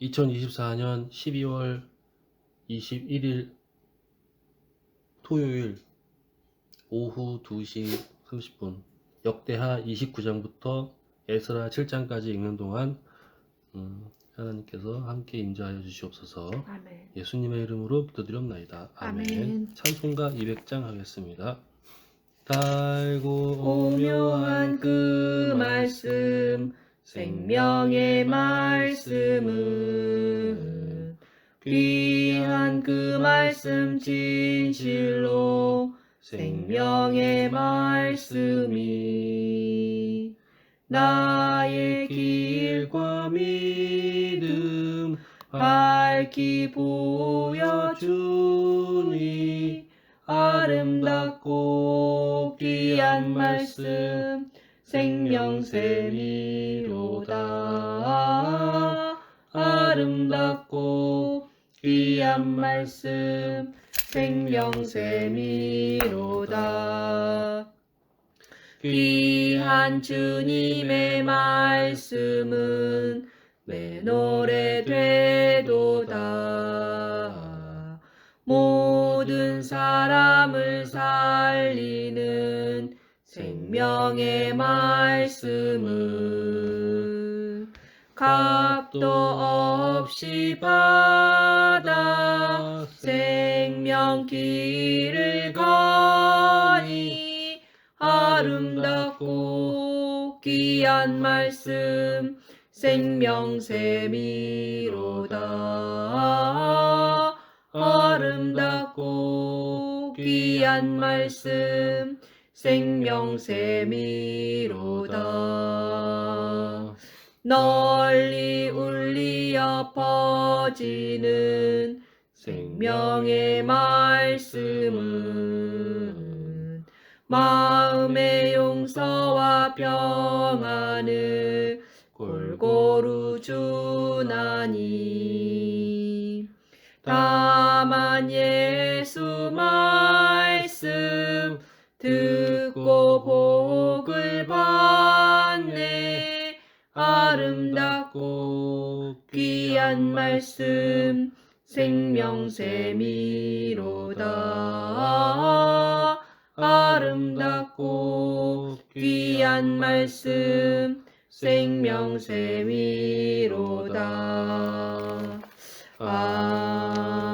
2024년 12월 21일 토요일 오후 2시 30분 역대하 29장부터 에스라 7장까지 읽는 동안 하나님께서 함께 임재하여 주시옵소서. 아멘. 예수님의 이름으로 기도드렸나이다. 아멘. 아멘. 찬송가 200장 하겠습니다. 달고 오묘한 그 말씀, 생명의 말씀은 귀한 그 말씀 진실로 생명의 말씀이 나의 길과 믿음 밝히 보여주니 아름답고 귀한 말씀 생명샘이로다. 아름답고 귀한 말씀 생명샘이로다. 귀한 주님의 말씀은 내 노래 되도다. 모든 사람을 살리는 생명의 말씀은 값도 없이 받아 생명 길을 가니 아름답고 귀한 말씀 생명샘이로다. 아름답고 귀한 말씀 생명샘이로다. 널리 울리어 퍼지는 생명의 말씀은 마음의 용서와 평안을 골고루 주나니 다만 예수 말씀 듣고 복을 받네. 아름답고 귀한 말씀 생명샘이로다. 아름답고 귀한 말씀 생명샘이로다. 아멘.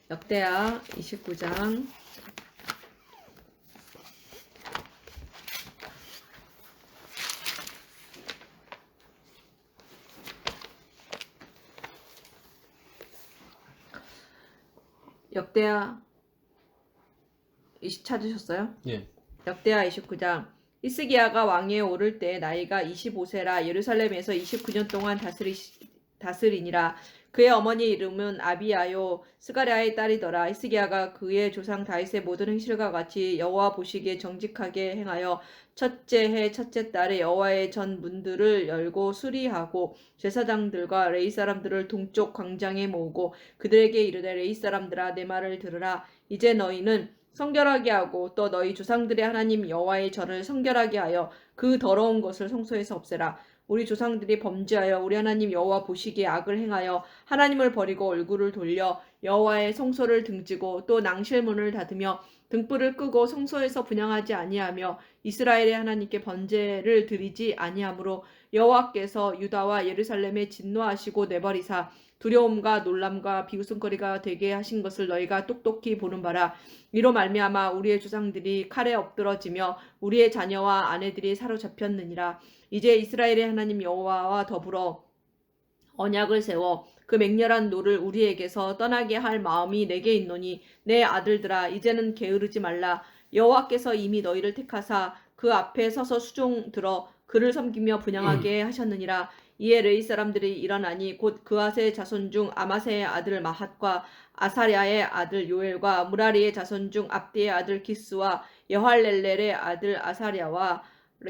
역대하 29장 역대하 20 찾으셨어요? 예. 역대하 29장 히스기야가 왕위에 오를 때 나이가 25세라 예루살렘에서 29년 동안 다스리니라. 그의 어머니 이름은 아비야요 스가랴의 딸이더라. 히스기야가 그의 조상 다윗의 모든 행실과 같이 여호와 보시기에 정직하게 행하여 첫째 해 첫째 달에 여호와의 전 문들을 열고 수리하고 제사장들과 레위 사람들을 동쪽 광장에 모으고 그들에게 이르되 레위 사람들아 내 말을 들으라. 이제 너희는 성결하게 하고 또 너희 조상들의 하나님 여호와의 전을 성결하게 하여 그 더러운 것을 성소에서 없애라. 우리 조상들이 범죄하여 우리 하나님 여호와 보시기에 악을 행하여 하나님을 버리고 얼굴을 돌려 여호와의 성소를 등지고 또 낭실문을 닫으며 등불을 끄고 성소에서 분향하지 아니하며 이스라엘의 하나님께 번제를 드리지 아니하므로 여호와께서 유다와 예루살렘에 진노하시고 내버리사 두려움과 놀람과 비웃음거리가 되게 하신 것을 너희가 똑똑히 보는 바라. 이로 말미암아 우리의 조상들이 칼에 엎드러지며 우리의 자녀와 아내들이 사로잡혔느니라. 이제 이스라엘의 하나님 여호와와 더불어 언약을 세워 그 맹렬한 노를 우리에게서 떠나게 할 마음이 내게 있노니 내 아들들아 이제는 게으르지 말라. 여호와께서 이미 너희를 택하사 그 앞에 서서 수종 들어 그를 섬기며 분향하게 하셨느니라. 이에 레위 사람들이 일어나니 곧 그앗의 자손 중 아마세의 아들 마핫과 아사랴의 아들 요엘과 무라리의 자손 중 압디의 아들 기스와 여할렐렐의 아들 아사랴와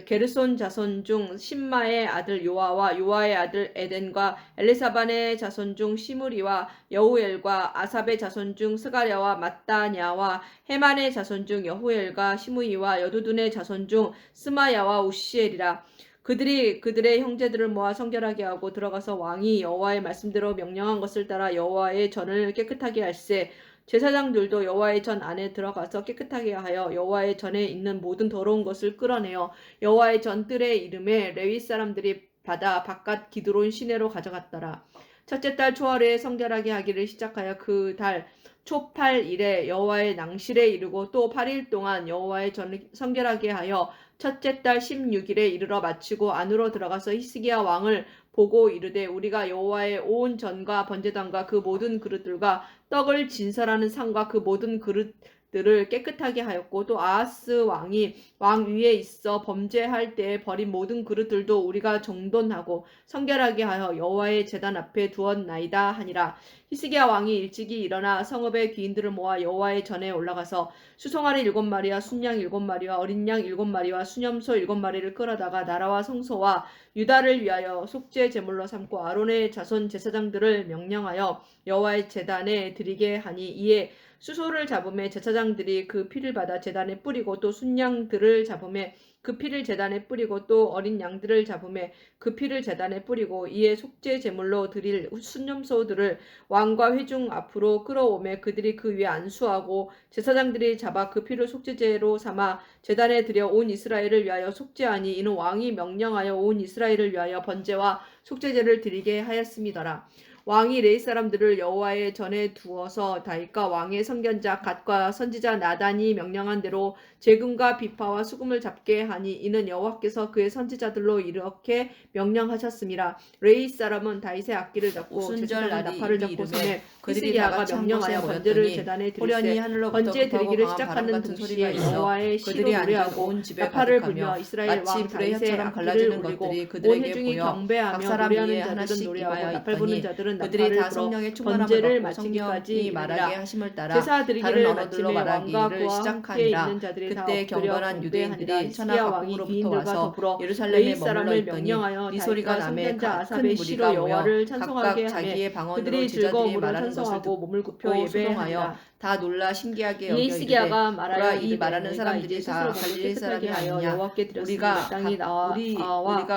게르손 자손 중 심마의 아들 요아와 요아의 아들 에덴과 엘리사반의 자손 중 시므리와 여우엘과 아삽의 자손 중 스가랴와 mat다냐와 헤만의 자손 중 여후엘과 시므이와 여두둔의 자손 중 스마야와 우시엘이라. 그들이 그들의 형제들을 모아 성결하게 하고 들어가서 왕이 여호와의 말씀대로 명령한 것을 따라 여호와의 전을 깨끗하게 할세. 제사장들도 여호와의 전 안에 들어가서 깨끗하게 하여 여호와의 전에 있는 모든 더러운 것을 끌어내어 여호와의 전 뜰의 이름에 레위 사람들이 받아 바깥 기드론 시내로 가져갔더라. 첫째 달 초하루에 성결하게 하기를 시작하여 그 달 초 8일에 여호와의 낭실에 이르고 또 8일 동안 여호와의 전을 성결하게 하여 첫째 달 16일에 이르러 마치고 안으로 들어가서 히스기야 왕을 보고 이르되 우리가 여호와의 온 전과 번제단과 그 모든 그릇들과 떡을 진설하는 상과 그 모든 그릇들을 깨끗하게 하였고 또 아하스 왕이 왕 위에 있어 범죄할 때에 버린 모든 그릇들도 우리가 정돈하고 성결하게 하여 여호와의 제단 앞에 두었나이다 하니라. 히스기야 왕이 일찍이 일어나 성읍의 귀인들을 모아 여호와의 전에 올라가서 수송아리 7마리와 순양 7마리와 어린 양 7마리와 수염소 7마리를 끌어다가 나라와 성소와 유다를 위하여 속죄 제물로 삼고 아론의 자손 제사장들을 명령하여 여호와의 제단에 드리게 하니 이에 수소를 잡음에 제사장들이 그 피를 받아 제단에 뿌리고 또 순양들을 잡음에 그 피를 제단에 뿌리고 또 어린 양들을 잡음에 그 피를 제단에 뿌리고 이에 속죄 제물로 드릴 순염소들을 왕과 회중 앞으로 끌어오매 그들이 그 위에 안수하고 제사장들이 잡아 그 피를 속죄제로 삼아 제단에 들여 온 이스라엘을 위하여 속죄하니 이는 왕이 명령하여 온 이스라엘을 위하여 번제와 속죄제를 드리게 하였음이더라. 왕이 레위 사람들을 여호와의 전에 두어서 다윗과 왕의 선견자 갓과 선지자 나단이 명령한 대로 재금과 비파와 수금을 잡게 하니 이는 여호와께서 그의 선지자들로 이렇게 명령하셨음이라. 레위 사람은 다윗의 악기를 잡고 제사장은 나팔을 잡고 서매 히스기야가 명령하여 번제를 제단에 드리되 번제 드리기를 시작하는 동시에 여호와의 시로 노래하고 나팔을 불며 이스라엘 왕 다윗의 악기를 울리고 온 회중이 경배하며 노래하는 자들은 노래하고 나팔 부는 자들은 그들이 다 나팔을 불어 성령의 충만함을 번제를 받고 마치기까지 성령이 말하게 이르니라. 하심을 따라 제사 드리기를 다른 언어들로 마침에 왕과 말하기를 그와 함께 시작하니라. 있는 자들이 다 그때 엎드려 경건한 경배하니라. 유대인들이 천하 히스기야 왕이 각국으로부터 귀인들과 와서 더불어 예루살렘에 레위 머물러 사람을 있더니 명령하여 이 소리가 다윗과 남에 선견자 큰 아삽의 무리가 시로 모여 여호와를 찬송하게 각각 하매 자기의 방언으로 그들이 제자들이 즐거움으로 말하는 것을 찬송하고 몸을 굽혀 듣고 예배하니라. 소동하여 다 놀라 신기하게 이 여겨 히스기야가 이르되 말하여 보라 이 이르되 말하는 너희가 사람들이 이제 다 스스로 몸을 갈릴리 사람이 깨끗하게 하여 아니냐. 여호와께 드렸으니 우리가 마땅히 나와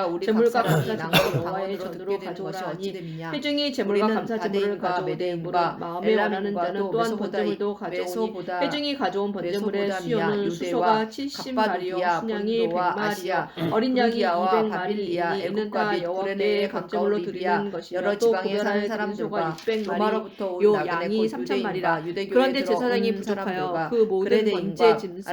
우리 제물과 각 사람이 감사 낭과 제물을 여호와의 방언으로 전으로 듣게 된 것이 가져오라 하니 어찌됨이냐. 회중이 제물과 우리는 감사 제물을 다대인과 가져오되 메대인과 물은 마음에 원하는 엘람인과 자는 또 또한 번제물도 가져오니 회중이 가져온 번제물의 메소포다미아, 수요는 유대와 수소가 70마리요 갑바도기아, 순양이 본도와 100마리요 아시아, 어린 양이 프루기아와 200마리이니 바빌리아, 이는 애국과 다 및 여호와께 구레네에 가까운 번제물로 리비아, 드리는 것이며 여러 또 지방에 구별하여 사는 드린 소가 사람들과 600마리 로마로부터 온 요 나그네 양이 곧 3,000마리라. 유대인과 유대교에 그런데 제사장이 들어온 부족하여 사람들과 그 모든 그레네인과 번제 짐승들의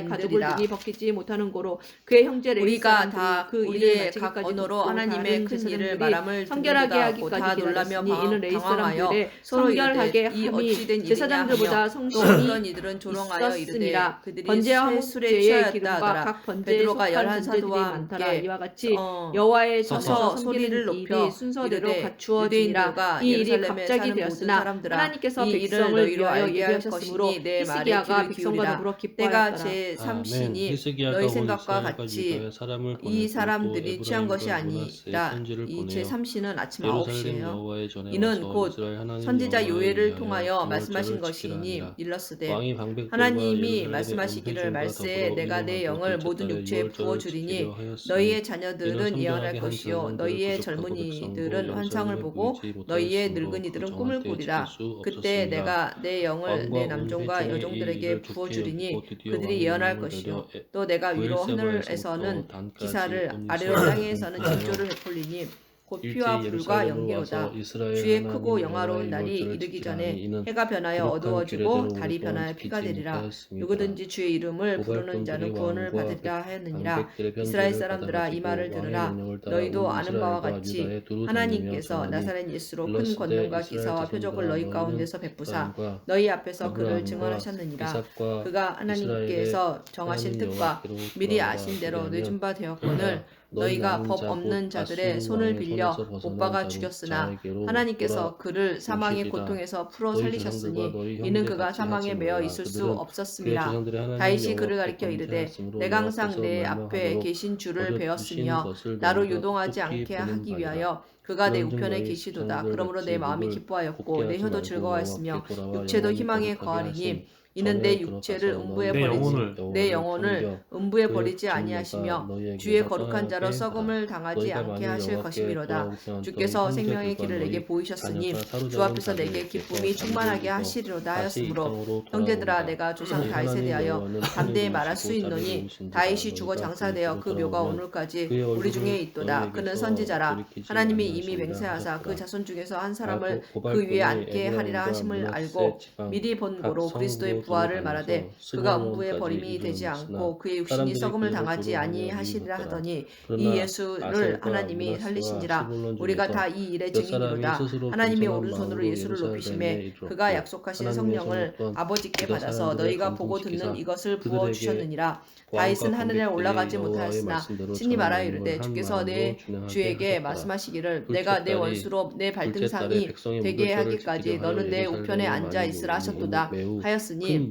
가죽을 아라비아인들이라. 등이 벗기지 못하는 고로 그의 형제 레위 우리가 사람들이 다 그 일을 우리의 각 마치기까지 언어로 듣고 하나님의 다른 큰 일을 제사장들이 말함을 성결하게 듣는도다 다 하기까지 놀라며 기다렸으니 이는 레위 방황하여 사람들의 서로 성결하게 이르되 이 함이 어찌 된 일이냐 제사장들보다 하며 또 성실히 어떤 이들은 조롱하여 이르되 있었습니다. 그들이 번제와 술에 목제의 취하였다 기름과 하더라. 각 번제에 베드로가 속한 11 번제들이 사도와 많더라. 함께 이와 같이 어, 여호와의 서서 전에서 소리를 섬기는 높여 일이 순서대로 이르되 갖추어지니라. 유대인들과 이 일이 예루살렘에 갑자기 사는 모든 되었으나 사람들아 하나님께서 이 일을 백성을 너희로 위하여 알게 할 예비하셨으므로 것이니 내 말에 히스기야가 귀를 백성과 기울이라. 더불어 때가 기뻐하였더라. 제 아멘. 3신이 히스기야가 너희 온 생각과 이스라엘과 같이 유다의 사람을 이 보내고 사람들이 또 취한 것이 에브라임과 아니라 므낫세의 선지를 이 보내어 제 3신은 아침 예루살렘 9시에요. 여호와의 전에 이는 와서 곧 이스라엘 하나님 선지자 여호와를 요엘을 위하여 통하여 유월절을 말씀하신 지키라 것이니 하니라. 일렀으되 왕이 방백들과 하나님이 예루살렘의 말씀하시기를 온 말세에 회중과 내가 더불어 내 영을 이름하고 모든 둘째 육체에 달에 부어 유월절을 주리니 지키려 하였으니 너희의 이는 자녀들은 성전하게 예언할 한 것이요 사람들을 너희의 부족하고 젊은이들은 백성도 환상을 예루살렘에 보고 보이지 너희의 못하였으므로 늙은이들은 그 꿈을 정한 때에 보리라. 지킬 수 그때 없었습니다. 내가 내 영을 왕과 내 온 남종과 회중이 이 여종들에게 일을 부어 좋게 주리니 여기고 드디어 그들이 왕의 예언할 명을 것이요 내려 또 내가 위로 브엘세바에서부터 하늘에서는 단까지 기사를 온 아래로 이스라엘 땅에서는 군대하여 징조를 베풀리니 곧 일제히 피와 불과 예루살렘으로 연기로다. 와서 이스라엘 주의 하나님 크고 영화로운 여호와의 날이 유월절을 이르기 지키라 전에 하니 이는 해가 변하여 기록한 어두워지고 규례대로 달이 오랫동안 변하여 피가 지키지 되리라. 못하였습니다. 누구든지 주의 이름을 부르는 자는 고발꾼들이 구원을 왕과 받으리라 하였느니라. 방백들의 이스라엘 편지를 사람들아 이 받아가지고 말을 왕의 들으라. 명령을 따라 너희도 온 아는 바와 이스라엘과 같이 유다에 두루 다니며 하나님께서 전하니 나사렛 예수로 큰 일러스되 권능과 이스라엘 기사와 표적을 너희 자손들아 가운데서 너희는 베푸사 아브라함과 너희 앞에서 그를 아브라함과 증언하셨느니라. 이삭과 그가 하나님께서 정하신 하나님 뜻과 여호와께로 미리 돌아오라. 아신 대로 그리하면 늦은 바 되었거늘 너희 너희가 남은 법 자 없는 곧 자들의 아수르 손을 왕의 빌려 손에서 벗어난 못 박아 자로 죽였으나 자에게로 하나님께서 그를 사망의 돌아오시리라. 고통에서 풀어 너희 살리셨으니 조상들과 너희 이는 형제 그가 같이 사망에 하지 매어 말라. 있을 수 그들은 그의 없었음이라. 조상들의 하나님 다윗이 그를 여호와께 가리켜 이르되 범죄하였으므로 내가 항상 여호와께서 내 앞에 멸망하도록 계신 줄을 버려 배웠으며 두신 것을 나로 너희가 유동하지 속히 않게 보는 하기 바니라. 위하여 그가 내 그런즉 우편에 너희 계시도다. 조상들 그러므로 내 같이 마음이 목을 기뻐하였고 곱게 내 하지 혀도 말고 즐거워하였으며 여호와께 돌아와 육체도 영원히 희망에 거룩하게 거하리니 하신 이는 내 육체를 음부에 내 버리지 영혼을 내 영혼을 음부에 버리지 아니하시며 주의 거룩한 자로 썩음을 당하지 않게 하실 것이미로다. 주께서 생명의 길을 내게 보이셨으니 주 앞에서 내게 기쁨이 충만하게 하시리로다 하였으므로 형제들아 내가 조상 다윗에 대하여 담대히 말할 수 있노니 다윗이 죽어 장사되어 그 묘가 오늘까지 우리 중에 있도다. 그는 선지자라. 하나님이 이미 맹세하사 그 자손 중에서 한 사람을 그 위에 앉게 하리라 하심을 알고 미리 본고로 그리스도의 부활을 말하되 그가 음부에 버림이 되지 않고 그의 육신이 썩음을 당하지 아니하시리라 하더니 이 예수를 하나님이 살리신지라. 우리가 다 이 일의 증인이로다. 하나님이 오른손으로 예수를 높이심에 그가 약속하신 성령을 아버지께 받아서 너희가 보고 듣는 이것을 부어 주셨느니라. 다윗은 하늘에 올라가지 못하였으나 친히 말하여 이르되 주께서 내 주에게 말씀하시기를 내가 내 원수로 내 발등상이 되게 하기까지 너는 내 우편에 앉아 있으라 하셨도다 하였으니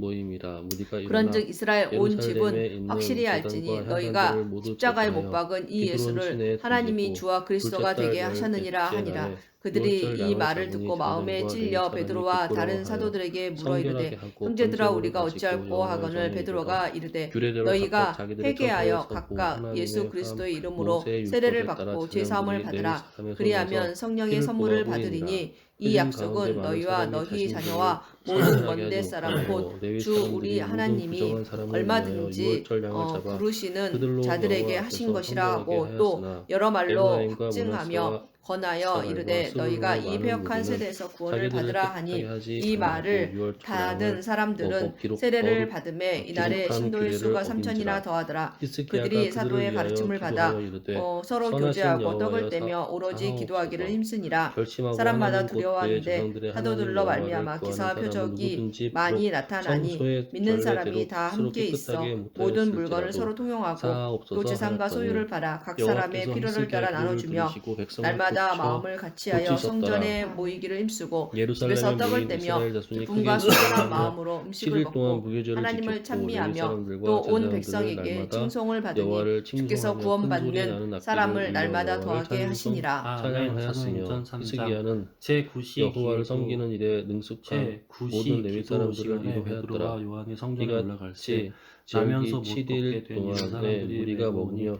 그런즉 이스라엘 온 집은 확실히 알지니 너희가 십자가에 못 박은 이 예수를 하나님이 주와 그리스도가 되게 하셨느니라 하니라. 그들이 이 말을 듣고 마음에 찔려 베드로와 다른 사도들에게 물어 이르되 형제들아 우리가 어찌할꼬 하거늘 베드로가 이르되 너희가 회개하여 각각 예수 그리스도의 이름으로 세례를 받고 죄사함을 받으라. 그리하면 성령의 선물을 받으리니 이 약속은 너희와 너희 자녀와 모든 먼데 사람 곧 주 우리 하나님이 얼마든지 부르시는 자들에게 하신 것이라 하고 또 여러 말로 확증하며 권하여 이르되 너희가 이 패역한 세대에서 구원을 받으라 하니 이 말을 받은 사람들은 세례를 받음에 이날에 신도의 수가 3,000이나 더하더라. 그들이 사도의 가르침을 받아 서로 교제하고 떡을 떼며 오로지 기도하기를 힘쓰니라. 사람마다 두려워하는데 사도들로 말미암아 기사와 표적이 많이 나타나니 믿는 사람이 다 함께 있어 모든 물건을 서로 통용하고 또 재산과 소유를 팔아 각 사람의 필요를 따라 나눠주며 날마다 마음을 같이하여 성전에 모이기를 힘쓰고 집에서 떡을 떼며 기쁨과 순전한 마음으로 음식을 먹고 하나님을 찬미하며 또 온 백성에게 칭송을 받으니 주께서 구원받는 사람을 날마다 더하게 하시니라. 찬양하였으며 히스기야는 여호와를 섬기는 일에 능숙한 모든 레위 사람들을 이루하였더라. 이같이 절기 7일 동안에 우리가 먹으며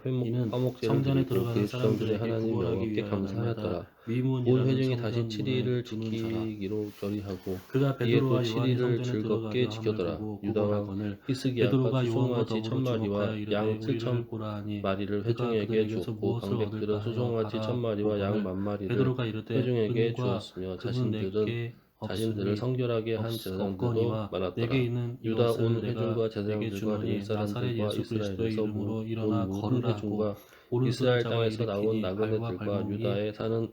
화목제를 드리고 그 백성들의 하나님 여호와께 감사하였더라. 온 회중이 다시 7일을 지키기로 결의하고 이에 또 7일을 즐겁게 지켰더라. 유다 왕 히스기야가 수송아지 1,000마리와 양 7,000마리를 회중에게 주었고 방백들은 수송아지 1,000마리와 양 10,000마리를 회중에게 주었으며 자신들을 성결하게 한 제사장들도 많았더라. 유다 온 회중과 제사장들과 레위 사람들과 이스라엘에서 모든 회중과 이스라엘 땅에서 나온 나그네들과 유다에 사는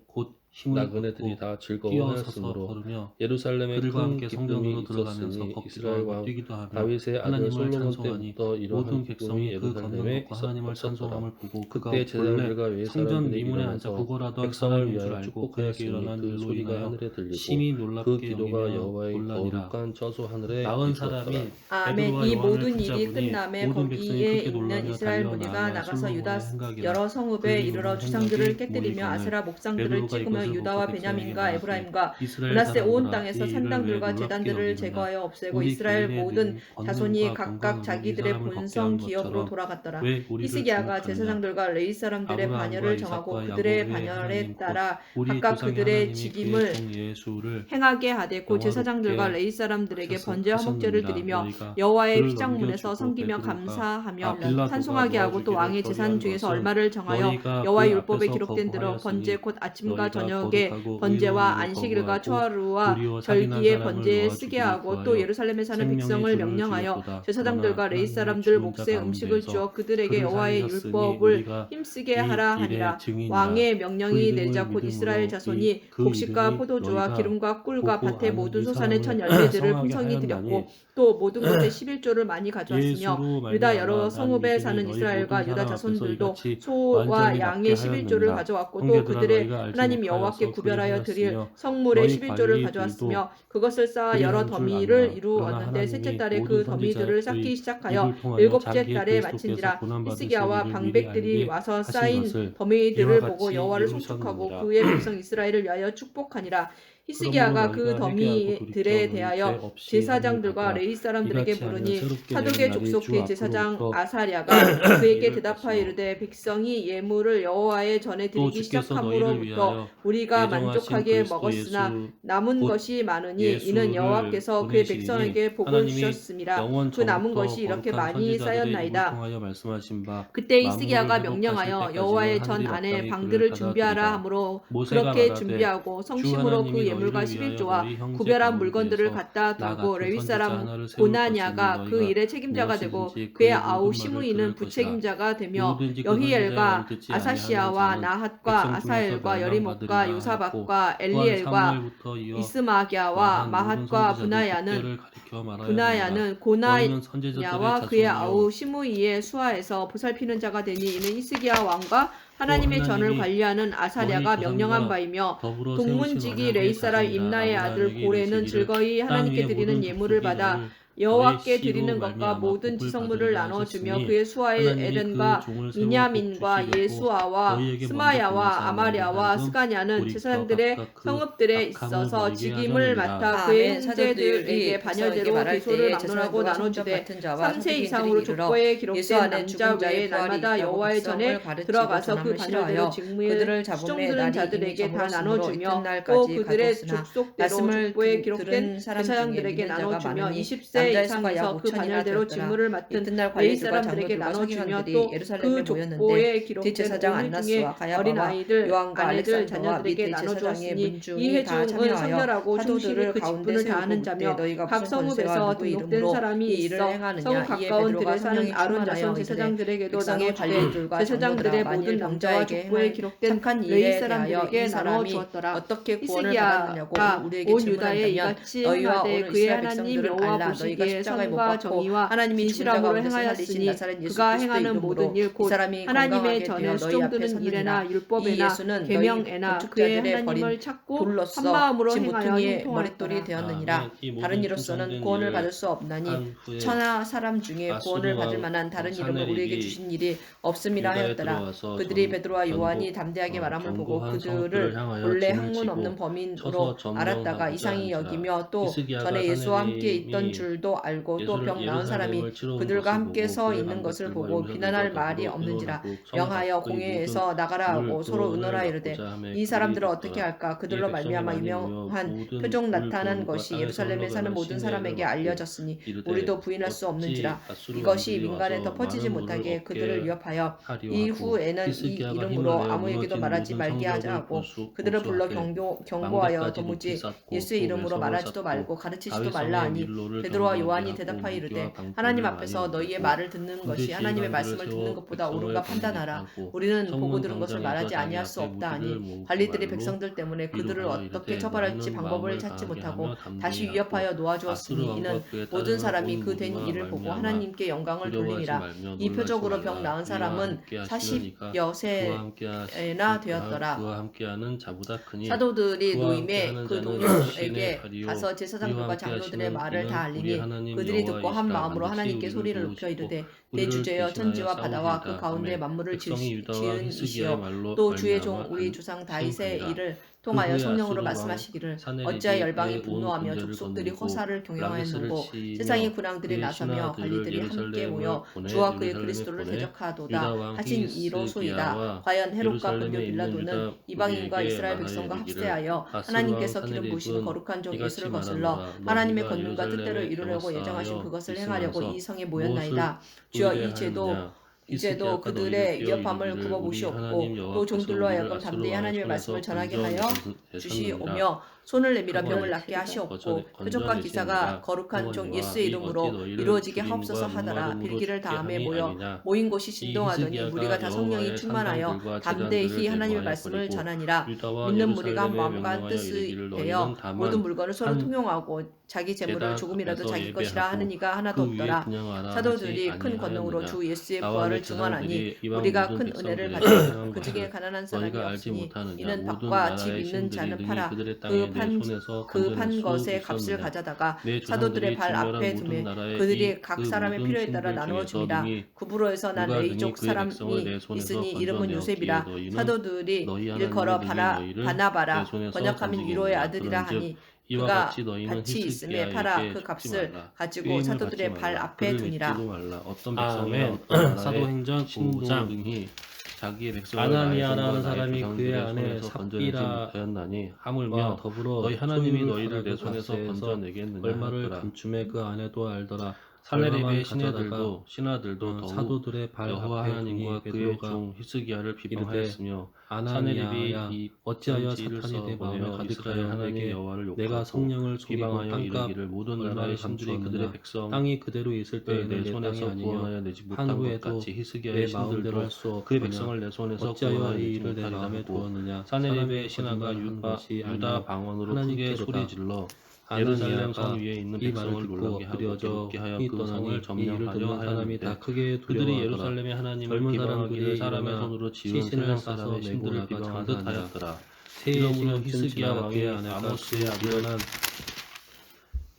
나그네들이 다 즐거워하였으므로 예루살렘에 큰 기쁨이 있었으니 이스라엘 왕 다윗의 아들 솔로몬 때부터 이러한 기쁨이 예루살렘에 있었더라. 그때 제사장들과 외의 사람들이 일어나서 백성을 위하여 축복하였으니 그 소리가 하늘에 들리고 그 기도가 여호와의 거룩한 처소 하늘에 이르렀더라. 아멘. 이 모든 일이 끝남에 거기에 있는 이스라엘 무리가 나가서 유다 여러 성읍에 이르러 주상들을 깨뜨리며 아세라 목상들을 찍으며 유다와 베냐민과 에브라임과 므낫세 온 땅에서 산당들과 제단들을 제거하여 없애고 이스라엘 모든 자손이 각각 자기들의 본성 기업으로 돌아갔더라. 히스기야가 제사장들과 레위 사람들의 반열을 정하고 그들의 반열에 따라 각각 그들의 직임을 행하게 하되 곧 제사장들과 레위 사람들에게 번제 화목제를 드리며 여호와의 휘장문에서 섬기며 감사하며 찬송하게 하고 또 왕의 재산 중에서 얼마를 정하여 여호와의 율법에 기록된 대로 번제 곧 아침과 저녁에 번제와 안식일과 초하루와 절기의 번제에 쓰게 하고 또 예루살렘에 사는 백성을 명령하여 제사장들과 레위 사람들 몫의 음식을 주어 그들에게 여호와의 율법을 힘쓰게 하라 하니라. 왕의 명령이 내리자 곧 이스라엘 자손이 곡식과 포도주와 기름과 꿀과 밭의 모든 소산의 첫 열매들을 풍성히 드렸고 또 모든 것의 11조를 많이 가져왔으며 유다 여러 성읍에 사는 이스라엘과 유다 자손들도 소와 양의 11조를 가져왔고 또 그들의 하나님 여호와께 구별하여 드릴 성물의 11조를 가져왔으며 그것을 쌓아 여러 더미를 이루었는데 셋째 달에 그 더미들을 쌓기 시작하여 일곱째 달에 마친지라. 히스기야와 방백들이 와서 쌓인 더미들을 보고 여호와를 송축하고 그의 백성 이스라엘을 위하여 축복하니라. 히스기야가 그 그러므로 너희가 회개하고 더미들에 돌이켜 대하여 너희 죄 없이 제사장들과 하느니라. 레위 사람들에게 이같이 하면 부르니 새롭게 사독의 되는 날이 족속의 주 제사장 앞으로부터 아사랴가 그에게 이를 대답하여 것이요. 이르되 백성이 예물을 여호와의 전에 또 드리기 주께서 너희를 시작함으로부터 위하여 우리가 예정하신 만족하게 그리스도 먹었으나 예수 남은 곧 것이 많으니 예수를 이는 여호와께서 그의 보내시리니 백성에게 복을 하나님이 주셨음이라. 영원 그 남은 전부터 것이 이렇게 거룩한 많이 선지자들의 입을 쌓였나이다. 통하여 말씀하신 바 그때 만물을 히스기야가 회복하실 명령하여 때까지는 여호와의 전 하늘이 안에 마땅히 방들을 그를 준비하라 받아들이라. 하므로 모세가 그렇게 말하되 준비하고 주 성심으로 그 하나님이 예물과 너희를 위하여 11조와 너희 형제 구별한 물건들을 가운데에서 갖다 나 두고 같은 레위 선지자 사람 하나를 세울 고나냐가 것이니 그 너희가 일의 책임자가 되고 무엇이든지 그의 그의 아우 모든 말을 시므이는 들을 것이라. 부책임자가 되며 누구든지 그 선지자의 여히엘과 말을 듣지 아사시아와 아니하는 자는 나핫과 백성 중에서 아사엘과 여리목과 멸망받으리라 하였고 요사박과 또한 엘리엘과 사무엘부터 이어 이스마기야와 말한 모든 마핫과 선지자도 분하야는 특별을 가리켜 말하였느니라. 분하야는 너희는 선지자들의 고나야와 그의 자손이요 아우 시므이의 수하에서 보살피는 자가 되니 이는 히스기야 왕과 하나님의 전을 하나님이 관리하는 아사랴가 너희 명령한 조상과 바이며 더불어 동문지기 세우신 레위 언약의 사람 자손이라. 임나의 아들 아브라함에게 고레는 이르시기를 즐거이 땅 하나님께 위의 드리는 모든 예물을 족속이 받아 너를 여호와께 너의 씨로 드리는 것과 말미암아 모든 복을 지성물을 받으리라 나눠주며 하셨으니 그의 수하의 하나님이 그 에덴과 종을 세워 미냐민과 꼭 지키려고 예수아와 너희에게 먼저 스마야와 보내사 아마랴와 너희로 하여금 스가냐는 돌이켜 제사장들의 각각 그 성읍들에 악함을 있어서 버리게 직임을 하셨느니라. 맡아 그의 아멘. 형제들에게 사도들이 백성에게 반열대로 말할 계소를 때에 막론하고 제사장들과 성전 나눠주되 같은 자와 3세 사두개인들이 이상으로 이르러 족보에 예수 기록된 안에 남자 죽은 자의 외에 부활이 날마다 있다고 여호와의 전에 백성을 가르치고 들어가서 그 전함을 반열대로 싫어하여 직무에 그들을 잡음에 수종드는 날이 이미 자들에게 다 저물었으므로 나눠주며 또 이튿날까지 그들의 가두었으나 족속대로 말씀을 족보에 들은 기록된 사람 중에 제사장들에게 믿는 자가 나눠주며 많으니 20세 남자의 수가 약 이상에서 그 5천이나 반열대로 되었더라. 직무를 맡은 이튿날 레위 관리들과 사람들에게 장로들과 나눠주며 서기관들이 또 예루살렘에 그 모였는데 족보에 기록된 대제사장 온 중에 안나스와 어린 가야바와 아이들, 요한과 아내들, 알렉산더와 및 자녀들에게 대제사장의 나눠주었으니 이 문중이 다 회중은 참여하여 선결하고 충실히 사도들을 그 가운데 직분을 세우고 다하는 묻되 자며 너희가 각 무슨 권세와 성읍에서 누구 등록된 이름으로 사람이 이 일을 있어 행하느냐. 성읍 이에 가까운 베드로가 들에 사는 성령이 아론 충만하여 자손 이르되 제사장들에게도 백성의 나눠주되 관리들과 제사장들의 장로들아 모든 만일 남자와 병자에게 족보에 행한 기록된 착한 레위 일에 대하여 사람들에게 이 나눠 사람이 주었더라. 어떻게 구원을 받았느냐고 히스기야가 우리에게 온 유다에 질문한다면 이같이 너희와 행하되 오늘 그의 이스라엘 하나님 백성들은 여호와 알라. 너희가 보시기에 십자가에 못 선과 박고 정의와 하나님이 죽은 자가 진실함으로 가운데서 살리신 행하였으니 나사렛 예수 그가 그리스도의 행하는 모든 이름으로 일 이 곧 사람이 하나님의 건강하게 전에 되어 너희 앞에 수종드는 섰느니라. 일에나 이 율법에나 예수는 너희 계명에나 그의 건축자들의 하나님을 버린 찾고 돌로서 한 마음으로 행하여 진무퉁이의 머릿돌이 형통하였더라. 되었느니라. 이 모든 다른 이로서는 충성된 구원을 일을 받을 수 없나니 한 후에 천하 사람 중에 아수르 구원을 받을 왕 만한 다른 이름을 사네립이 우리에게 주신 일이 없음이라 유다에 하였더라. 들어와서 그들이 베드로와 요한이 전복, 담대하게 말함을 보고 견고한 그들을 성읍들을 향하여 본래 진을 학문 치고 없는 범인으로 쳐서 점령하고자 알았다가 이상히 한지라. 여기며 또 히스기야가 전에 예수와 함께 있던 사내림이 줄도 알고 또 병 나은 사람이 예루살렘을 치러온 그들과 것을 함께 보고 서 그의 있는 것을 반백들과 보고 용사들과 비난할 말이 더불어 없는지라. 의논하고 성 명하여 밖의 공회에서 모든 나가라 하고 서로 구원을 의논하여 이르되 막고자 하매 이 사람들을 그들이 어떻게 듣더라. 할까. 그들로 이에 백성이 말미암아 많이 유명한 모여 모든 표적 나타난 물건과 것이 땅에서 예루살렘에 사는 흘러가는 모든 시내를 사람에게 막고 알려졌으니 이르되 우리도 부인할 수 어찌 없는지라. 아수르 이것이 왕들이 민간에 와서 덮어지지 많은 못하게 물을 그들을 얻게 위협하여 하리오 이후에는 하고 이 히스기야가 이름으로 힘을 내어 아무에게도 무너진 말하지 모든 말게 하자 성벽을 하고 보수 그들을 불러 보수하되 경고하여 망대까지 도무지 높이 쌓고 예수의 또 이름으로 외성을 말하지도 쌓고 말고 가르치지도 다윗 말라 성의 하니 밀로를 베드로와 견고하게 요한이 하고 대답하여 이르되 무기와 방패를 하나님 많이 앞에서 너희의 만들고 말을 듣는 것이 군대시 하나님의 방들을 말씀을 세워 듣는 것보다 백성을 옳은가 판단하라. 공격하고 우리는 보고 성문 들은 것을 광장에서 말하지 자기 아니할 수 앞에 없다 무기를 하니 모으고 관리들이 말로 백성들 때문에 그들을 위로하여 어떻게 이르되 처벌할지 너희는 방법을 마음을 찾지 강하게 못하고 하며 다시 담대히 위협하여 하고 놓아주었으니 아수르 이는 왕과 그에 모든 따르는 사람이 온 그 된 무리와 일을 보고 말미암아 하나님께 영광을 두려워하지 돌리니라. 말며 이 놀라지 표적으로 병 말라. 나은 그와 사람은 함께 하시려니까 40여세나 되었더라. 그와 함께하는 자보다 크니 사도들이 그와 노임에 함께하는 그 자는 동료에게 신의 칼이요 가서 그와 제사장들과 함께 장로들의 하시는 말을 이는 다 우리 알리니 하나님 그들이 듣고 한 여호와이시라. 마음으로 반드시 하나님께 우리를 소리를 높여 도우시고 이르되 우리를 대주제여 대신하여 천지와 바다와 그 싸우리이다. 가운데 아멘. 만물을 백성이 유다와 지은 히스기야의 이시여 말로 또 주의 종 말미암아 우리 조상 다윗의 안심하니라. 일을 통하여 후에 성령으로 아수르 왕 말씀하시기를 사네립이 어찌하여 열방이 그의 온 분노하며 군대를 족속들이 거느리고 호사를 라게스를 경영하였노고 치며 세상의 군왕들이 그의 나서며 신하들을 관리들이 함께 예루살렘을 모여 보내 주와 그의 예루살렘에 그리스도를 보내 대적하도다 유다 왕 하신 히스기야와 이로소이다. 과연 헤롯과 본디오 예루살렘에 있는 빌라도는 유다 이방인과 무리에게 이스라엘 말하여 백성과 이르기를 합세하여 아수르 하나님께서 왕 기름 부으신 사네립은 거룩한 종 이같이 예수를 거슬러 말하노라. 하나님의 너희가 권능과 뜻대로 예루살렘에 이루려고 에워싸여 예정하신 그것을 행하려고 있으면서 이 성에 무엇을 모였나이다. 주여 의뢰하였느냐? 이제도 그들의 너희를 위협함을 깨어 굽어보시옵고 이르기를 또 우리 종들로 하나님 하여금 여호와께서 담대히 우리를 하나님의 아수르 말씀을 전하게 왕의 하여 손에서 주시오며 손을 내밀어 병을 그걸 낫게 하시옵고 건져내시니라. 표적과 기사가 거룩한 종 예수의 이름으로 이루어지게 하옵소서 하더라. 빌기를 다음에 모인 곳이 진동하더니 무리가 다 성령이 충만하여 담대히 하나님의 말씀을 전하니라. 믿는 무리가 한 마음과 한 뜻을 내어 모든 물건을 서로 통용하고 자기 재물을 제단 조금이라도 앞에서 자기 것이라 예배하고 하는 이가 하나도 그 위에 없더라. 그냥 사도들이 하지 큰 권능으로 아니하였느냐. 주 예수의 나와 부활을 내 증언하니 제사장들이 이방 우리가 모든 큰 은혜를 백성들에게 받되 행한 그 중에 것을 가난한 사람이 너희가 알지 없으니 못하느냐. 이는 모든 밭과 집 나라의 있는 신들이 자는 능히 팔아 그들의 땅에 내 손에서 그 건져낼 판 수 것의 값을 있었느냐. 가져다가 내 사도들의 조상들이 발 진멸한 앞에 모든 두매 나라의 그들이 각 그 사람의 모든 필요에 따라 신들 나누어 중에서 줌이라. 능히 구브로에서 난 누가 능히 레이족 그의 백성을 내 사람이 손에서 있으니 이름은 건져내었기에 요셉이라. 너희는 사도들이 너희 일컬어 하나님이 능히 너희를 내 바나바라 손에서 번역하면 위로의 건지겠느냐. 아들이라 그런즉 하니 이와 그가 같이 너희는 밭이 있음에 팔아 그 히스기야에게 죽지 값을 말라. 가지고 꾀임을 받지 사도들의 발 말라. 앞에 그를 두니라. 믿지도 말라. 어떤 아멘. 백성이나 어떤 나라의 사도행전 신도 5장. 능히 자기의 백성을 아나니아라는 나의 손과 나의 사람이 그의 조상들의 아내 손에서 건져내지 삽비라와 못하였나니 하물며 더불어 너희 하나님이 소유를 너희를 내 팔아 그 손에서 값에서 건져내겠느냐 얼마를 하였더라. 감춤에 그 아내도 알더라. 사내립의 얼마만 신하들도 신하들도 더욱 사도들의 발 여호와 앞에 하나님과 두니 그의 베드로가 중 히스기야를 비방하였으며 아나니아야 사내립이 이 어찌하여 편지를 사탄이 내 마음에 써보내어 이스라엘 가득하여 하나님의 내게 여호와를 내가 욕하고 성령을 속이고 비방하여 땅값 이르기를 모든 얼마를 나라의 신들이 그들의 감추었느냐. 백성 땅이 그대로 있을 때에는 내 내 땅이 손에서 아니며 구원하여 내지 못한 한 것 후에도 같이 내 히스기야의 마음대로 신들도 할 수 그의 없거냐. 백성을 내 손에서 어찌하여 구원하여 이 내지 일을 내 못하리라 마음에 하고 두었느냐. 사내립의 사람의 신하가 거짓말하는 것이 유다 아니요 방언으로 크게 하나님께로다. 소리질러 예루살렘 성 아나니아가 위에 있는 이 말을 백성을 듣고 놀라게 하고 엎드려져 괴롭게 하여 혼이 그 떠나니 성을 이 일을 점령하려 듣는 사람이 다 하였는데 크게 그들이 두려워하더라. 예루살렘의 하나님을 젊은 비방하기를 사람들이 사람의 일어나 손으로 지은 시신을 세상 싸서 사람의 메고 신들을 나가 비방하듯 장사하니라. 하였더라. 새해 이러므로 시간쯤 히스기야 지나 그의 왕이 아내가 아모스의 그 아들 일어난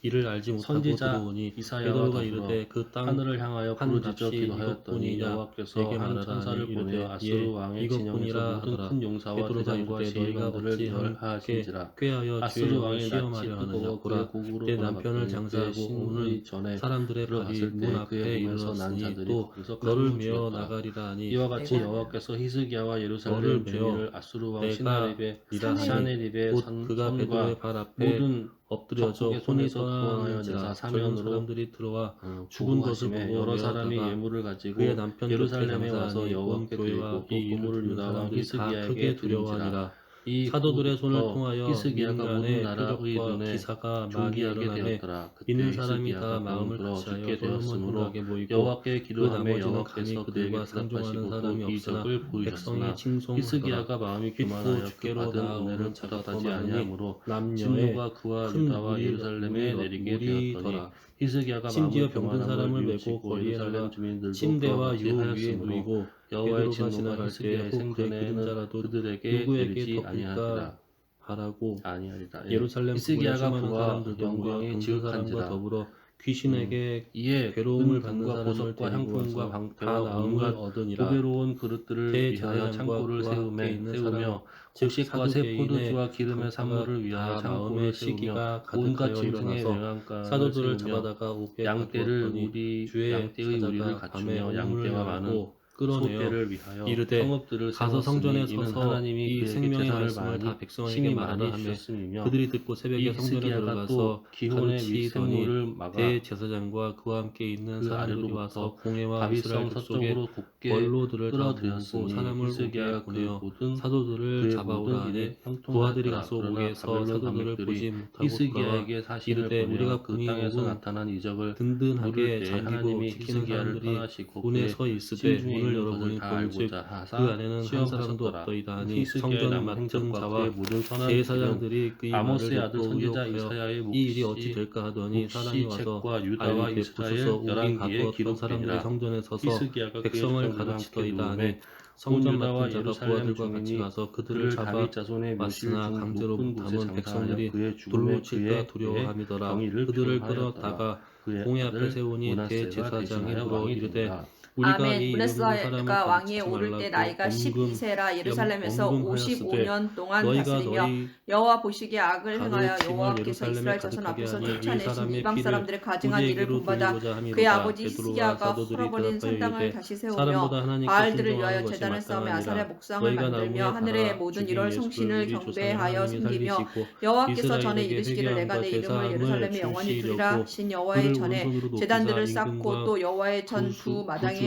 이를 알지 못하고 선지자 들어오니 이사야와 베드로가 더불어 이르되 그 땅 하늘을 향하여 한 부르짖어 값이 기도하였더니 이것뿐이냐 여호와께서 내게 한 말하라 천사를 하니 보내어 이르되 아수르 왕의 이것뿐이라 진영에서 모든 하더라. 큰 용사와 베드로가 대장과 이르되 너희가 지휘관들을 어찌 멸하하신지라. 꾀하여 아수르 주의 왕이 영을 낯이 시험하려 뜨거워 하느냐. 그의 보라 고국으로 내 남편을 보내봤더니 장사하고 그의 오늘 신이 전에 사람들의 발이 들어갔을 문 때 앞에 그의 몸에서 난 이르렀으니 자들이 또 거기서 너를 칼로 메어 죽였더라. 나가리라 하니 이와 같이 내가 여호와께서 히스기야와 너를 예루살렘 메어 주민을 아수르 왕 내가 시나립의 이라 하니 샤네립의 곧 그가 손과 베드로의 발 앞에 모든 엎드려져 적국의 혼이 손에서 구원하여 떠나는지라. 내사 젊은 사면으로 사람들이 들어와 죽은 것을 보고하심에 보고 여러 사람이 메어다가 예물을 가지고 그의 남편 예루살렘에 곁에 와서 장사하니 온 여호와께 교회와 드리고 이 또 일을 고물을 듣는 유다 왕 사람들이 다 히스기야에게 크게 드린지라. 두려워하니라. 이 사도들의 손을 후부터 통하여 히스기야가 모든 민간의 나라의 표적과 눈에 기사가 많이 존귀하게 일어나매 되었더라. 그때 믿는 사람이 다 히스기야가 마음을 병들어 같이하여 죽게 솔로몬 되었으므로 흉곽에 모이고 여호와께 그 기도하며 나머지는 감히 여호와께서 그에게 그들과 상종하는 대답하시고 또 사람이 없으나 이적을 보이셨으나 백성이 칭송하더라. 히스기야가 마음이 교만하여 그 주께로 받은 나아오는 은혜를 자가 받아하지 더 많으니 아니하므로 남녀의 진노가 그와 큰 유다와 예루살렘에 내리게 되었더니 무리더라. 히스기야가 심지어 마음을 병든 교만함을 사람을 메고 뉘우치고 거리에 예루살렘 나가 주민들도 침대와 그와 유 같이 위에 하였으므로 누이고 여호와의 베드로가 진노가 지나갈 때 히스기야의 혹 그의 생전에는 그림자라도 그들에게 누구에게 내리지 덮을까 아니하리라. 바라고 아니하리라. 예루살렘 부근에 히스기야가 수많은 부하 사람들도 모여 영광이 병든 지극한지라. 사람과 더불어 귀신에게 이에 괴로움을 은 받는 금과 사람을 보석과 데리고 향품과 와서 다 방패와 나음을 온갖 얻으니라. 보배로운 그릇들을 위하여 대제사장과 창고를 그와 함께 있는 세우며 즉 곡식과 새 사두개인의 포도주와 기름의 강파가 산물을 위하여 다 창고를 마음의 세우며 시기가 온갖 가득하여 짐승의 일어나서 외양간을 사도들을 세우며 잡아다가 옥에 양떼를 가두었더니 주의 양떼의 우리를 사자가 밤에 갖추며 우물을 양떼와 많은 열고 끌어내어 소떼를 위하여 이르되 성읍들을 가서 성전에 세웠으니 이는 서서 하나님이 이 그에게 생명의 제사를 말씀을 많이 다 백성에게 심히 말하라 많이 하며 주셨음이며 그들이 듣고 새벽에 이 성전에 히스기야가 들어가서 또 기혼의 가르치더니 윗생물을 막아 대제사장과 그와 함께 있는 그 사람들이 아래로부터 와서 공회와 다윗성 이스라엘 족속의 서쪽으로 곧게 원로들을 다 모으고 끌어들였으니 사람을 오게 히스기야가 그 보내어 모든 사도들을 그의 잡아오라 모든 하니 일에 부하들이 형통하였더라. 가서 그러나 옥에서 바벨론 사도들을 관백들이 보지 못하고 돌아와 히스기야에게 사신을 이르되 보내어 우리가 그 군이 땅에서 오고 나타난 이적을 든든하게 물을 때 잠기고 하나님이 지키는 히스기야를 사람들이 떠나시고 문에 그의 서 있으되 심중에 문을 있는 열어보니 것을 다 본즉 알고자 하사 그 안에는 한 사람도 시험하셨더라. 없더이다 하니 히스기야의 성전을 남은 맡은 행적과 자와 그의 모든 선한 제사장들이 그의 아모스의 말을 아들 듣고 선지자 의혹하여 이사야의 이 일이 어찌 될까 하더니 사람이 와서 책과 유다와 알리되 이스라엘 부수서 옥이 열왕기에 가두었던 사람들이 기록되니라. 성전에 서서 히스기야가 백성을 그의 백성들과 가르치더이다 함께 하니 누우매 성전 온 유다와 맡은 자가 예루살렘 부하들과 같이 주민이 가서 그들을 그를 잡아 다윗 자손의 묘실 왔으나 중 강제로 높은 곳에 담은 백성들이 장사하여 그의 둘로 죽음에 칠까 그의 두려워함이더라. 경위를 그들을 표하였더라. 끌어다가 그의 공회 앞에 아들 세우니 므낫세가 대제사장이 대신하여 물어 왕이 이르되 되니라. 우리가 아멘. 이 이름 있는 사람을 므낫세가 왕위에 가르치지 오를 때 말라고 나이가 12세라 예루살렘에서 엄금하였으되 55년 동안 너희가 다스리며 너희 여호와 보시기에 악을 행하여 가르침을 여호와께서 예루살렘에 이스라엘 자손 가득하게 앞에서 하니 이 쫓아내신 사람의 이방 피를 사람들의 가증한 일을 우리에게로 본받아 돌리고자 함이로다. 그의 아버지 베드로와 히스기야가 사도들이 헐어버린 대답하여 산당을 이르되 다시 세우며 사람보다 하나님께 바알들을 순종하는 위하여 것이 제단을 쌓으며 마땅하니라. 아사랴 목상을 너희가 만들며 나무에 하늘의 달아 모든 죽인 이럴 예수를 성신을 우리 조상의 경배하여 하나님이 섬기며 살리시고 여호와께서 전에 이스라엘에게 이르시기를 내가 회개함과 내 이름을 제사함을 예루살렘에 영원히 두리라 주시려고 하신 여호와의 그를 전에 오른손으로 높이사 제단들을 쌓고 임금과 또 여호와의 전 두 마당에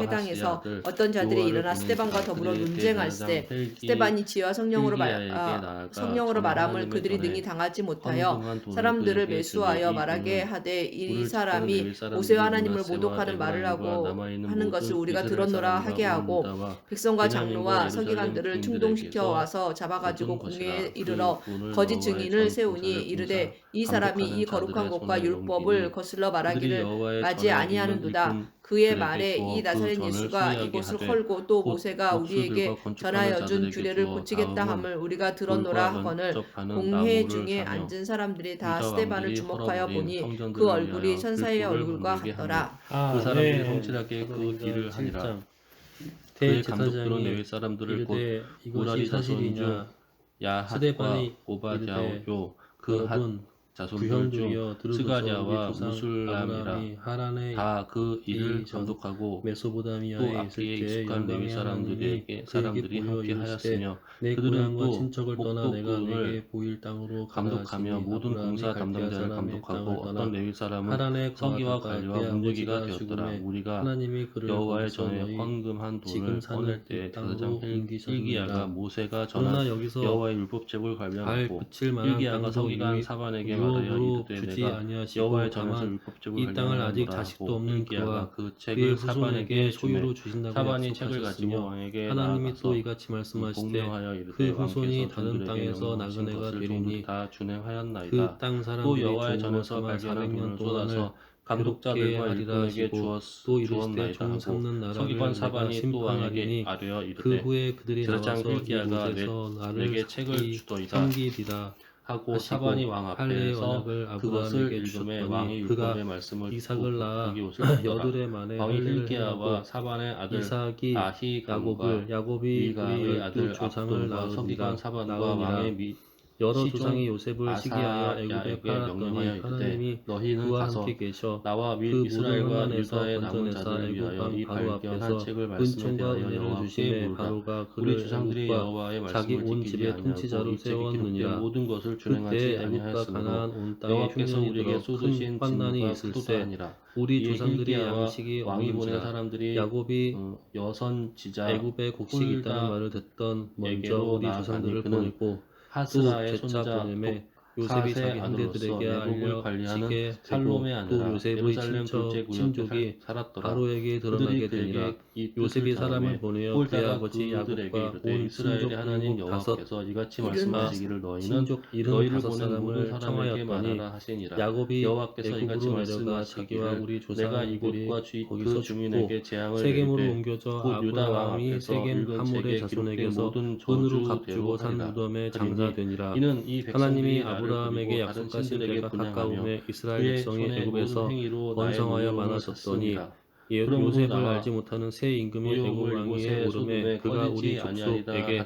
회당에서 어떤 자들이 일어나 스데반과 더불어 논쟁할세 스데반이 지와 성령으로 말함을 그들이 능히 당하지 못하여 사람들을 매수하여 말하게 하되 이 사람이 모세와 하나님을 모독하는 말을 하고 하는 것을 우리가 들었노라 하게 하고 백성과 장로와 서기관들을 충동시켜 와서 잡아가지고 공회에 이르러 거짓 증인을 세우니 이르되 이 사람이 이 거룩한 곳과 율법을 거슬러 말하기를 맞이 아니하는도다. 그의 말에 이 나사렛 예수가 이곳을 헐고 또 모세가 우리에게 전하여 준 규례를 고치겠다 함을 우리가 들었노라 하거늘 공회 중에 앉은 사람들이 다 스데반을 주목하여 보니 그 얼굴이 천사의 얼굴과 같더라. 그 사람들이 성실하게 그 일을 하니라. 그의 감독들은 레위 사람들을 곧 무라리 자손 야핫과 오바댜요 그 한 자손들 중 스가랴와 무술람이라 다 그 일을 감독하고 또 악기에 익숙한 레위 사람들이 함께 하였으며 그들은 또 목독꾼을 감독하며 모든 공사 담당자를 감독하고 어떤 레위 사람은 서기와 관리와 문지기가 되었더라. 우리가 여호와의 전에 헌금한 돈을 꺼낼 때 제사장 hil기야가 모세가 전한 여호와의 율법책을 관련하고 hil기야가 서기관 사반에게 말하여 이르되 내가 여호와의 전에서 율법책을 이 땅을 아직 자식도 없는 hil기야가 그 그의 책을 후손에게 사반에게 소유로 주매 주신다고 사반이 책을 가지고 약속하셨으며 왕에게 하나님이 나아가서 또 이같이 말씀하시되 공명하여 이르되 그의 후손이 왕께서 다른 종들에게 땅에서 명령하신 나그네가 것을 되리니 종들이 다 준행하였나이다. 그 땅 또 사람들이 여호와의 종으로 전에서 삼아 발견한 400년 돈을 동안을 쏟아서 괴롭게 감독자들과 하리라 일꾼에게 하시고 또 이르시되 주었나이다 종 하고 삼는 나라를 서기관 내가 사반이 또 왕에게 심판하리니 아뢰어 그 이르되 후에 그들이 제사장 나와서 hil기야가 이곳에서 나를 내게 책을 주더이다 섬기리라 하고 하시고 사반이 왕 할례의 앞에서 언약을 그것을 아브라함에게 읽음에 주셨더니 왕이 그가 율법의 말씀을 이삭을 낳아 거기 옷을 입더라. 여드레 만에 왕이 할례를 hil기야와 행하고 사반의 아들 이삭이 아히감과 야곱이 미가의 그의 아들 12 조상을 압돈과 서기관 사반과 낳으니라. 왕의 여러 시종 조상이 요셉을 시기하여 애굽에 아사야에게 팔았더니 명령하여 이르되 하나님이 너희는 그와 가서 함께 계셔 나와 그 모든 이스라엘과 환난에서 유다의 남은 건져내사 자들을 위하여 애굽 이 왕 바로 발견한 앞에서 책을 말씀에 은총과 대하여 은혜를 여호와께 주심에 물으라. 바로가 우리 그를 주상들이 애굽과 여호와의 자기 말씀을 온 지키지 집의 아니하고 통치자로 이 책에 기록된 세웠느니라. 모든 것을 그때 준행하지 애굽과 아니하였으므로 가나안 온 땅에 여호와께서 흉년이 우리에게 들어 쏟으신 큰 환난이 진노가 있을세 크도다하니라. 우리 이에 조상들이 hil기야와 양식이 왕이 보낸 없는지라 사람들이 야곱이 여선지자 애굽에 곡식이 있다는 말을 듣던 먼저 에게로 우리 나아가니 조상들을 그는 보내고 또 하스라의 제차 손자 보내매 요셉이 자기 아들로서 형제들에게 애굽을 관리하는 알려지게 되고 살롬의 또 아내라 요셉의 예루살렘 둘째 친족이 구역에 살았더라. 바로에게 드러나게 그들이 되니라. 그에게 이 요셉이 뜻을 사람을 전하매 보내어 그의 홀다가 아버지 그들에게 야곱과 이르되 온 이스라엘의 친족 하나님 일곱 다섯 여호와께서 이같이 일흔 말씀하시기를 너희는 친족 너희를 75 보낸 모든 사람을 사람에게 청하였더니 말하라 하시니라. 야곱이 여호와께서 이같이 애굽으로 내려가 자기와 말씀하시기를 우리 내가 조상들이 이곳과 거기서 그 주민에게 재앙을 세겜으로 내리되 옮겨져 곧 유다 왕 아브라함이 앞에서 세겜 읽은 하몰의 책에 자손에게서 모든 돈으로 값주고 저주대로 산 하리라. 무덤에 그러니 장사되니라. 이는 이 하나님이 백성들이 나를 아브라함에게 그리고 다른 약속하신 신들에게 때가 분향하며 가까움에 이스라엘 그의 백성이 손의 애굽에서 모든 행위로 나의 번성하여 노여움을 많아졌더니 샀습니다. 그러므로 요셉을 나와 알지 못하는 새 임금이 애굽 노여움을 왕위에 이곳에 오르매 소돔에 그가 우리 꺼지지 아니하리다 족속에게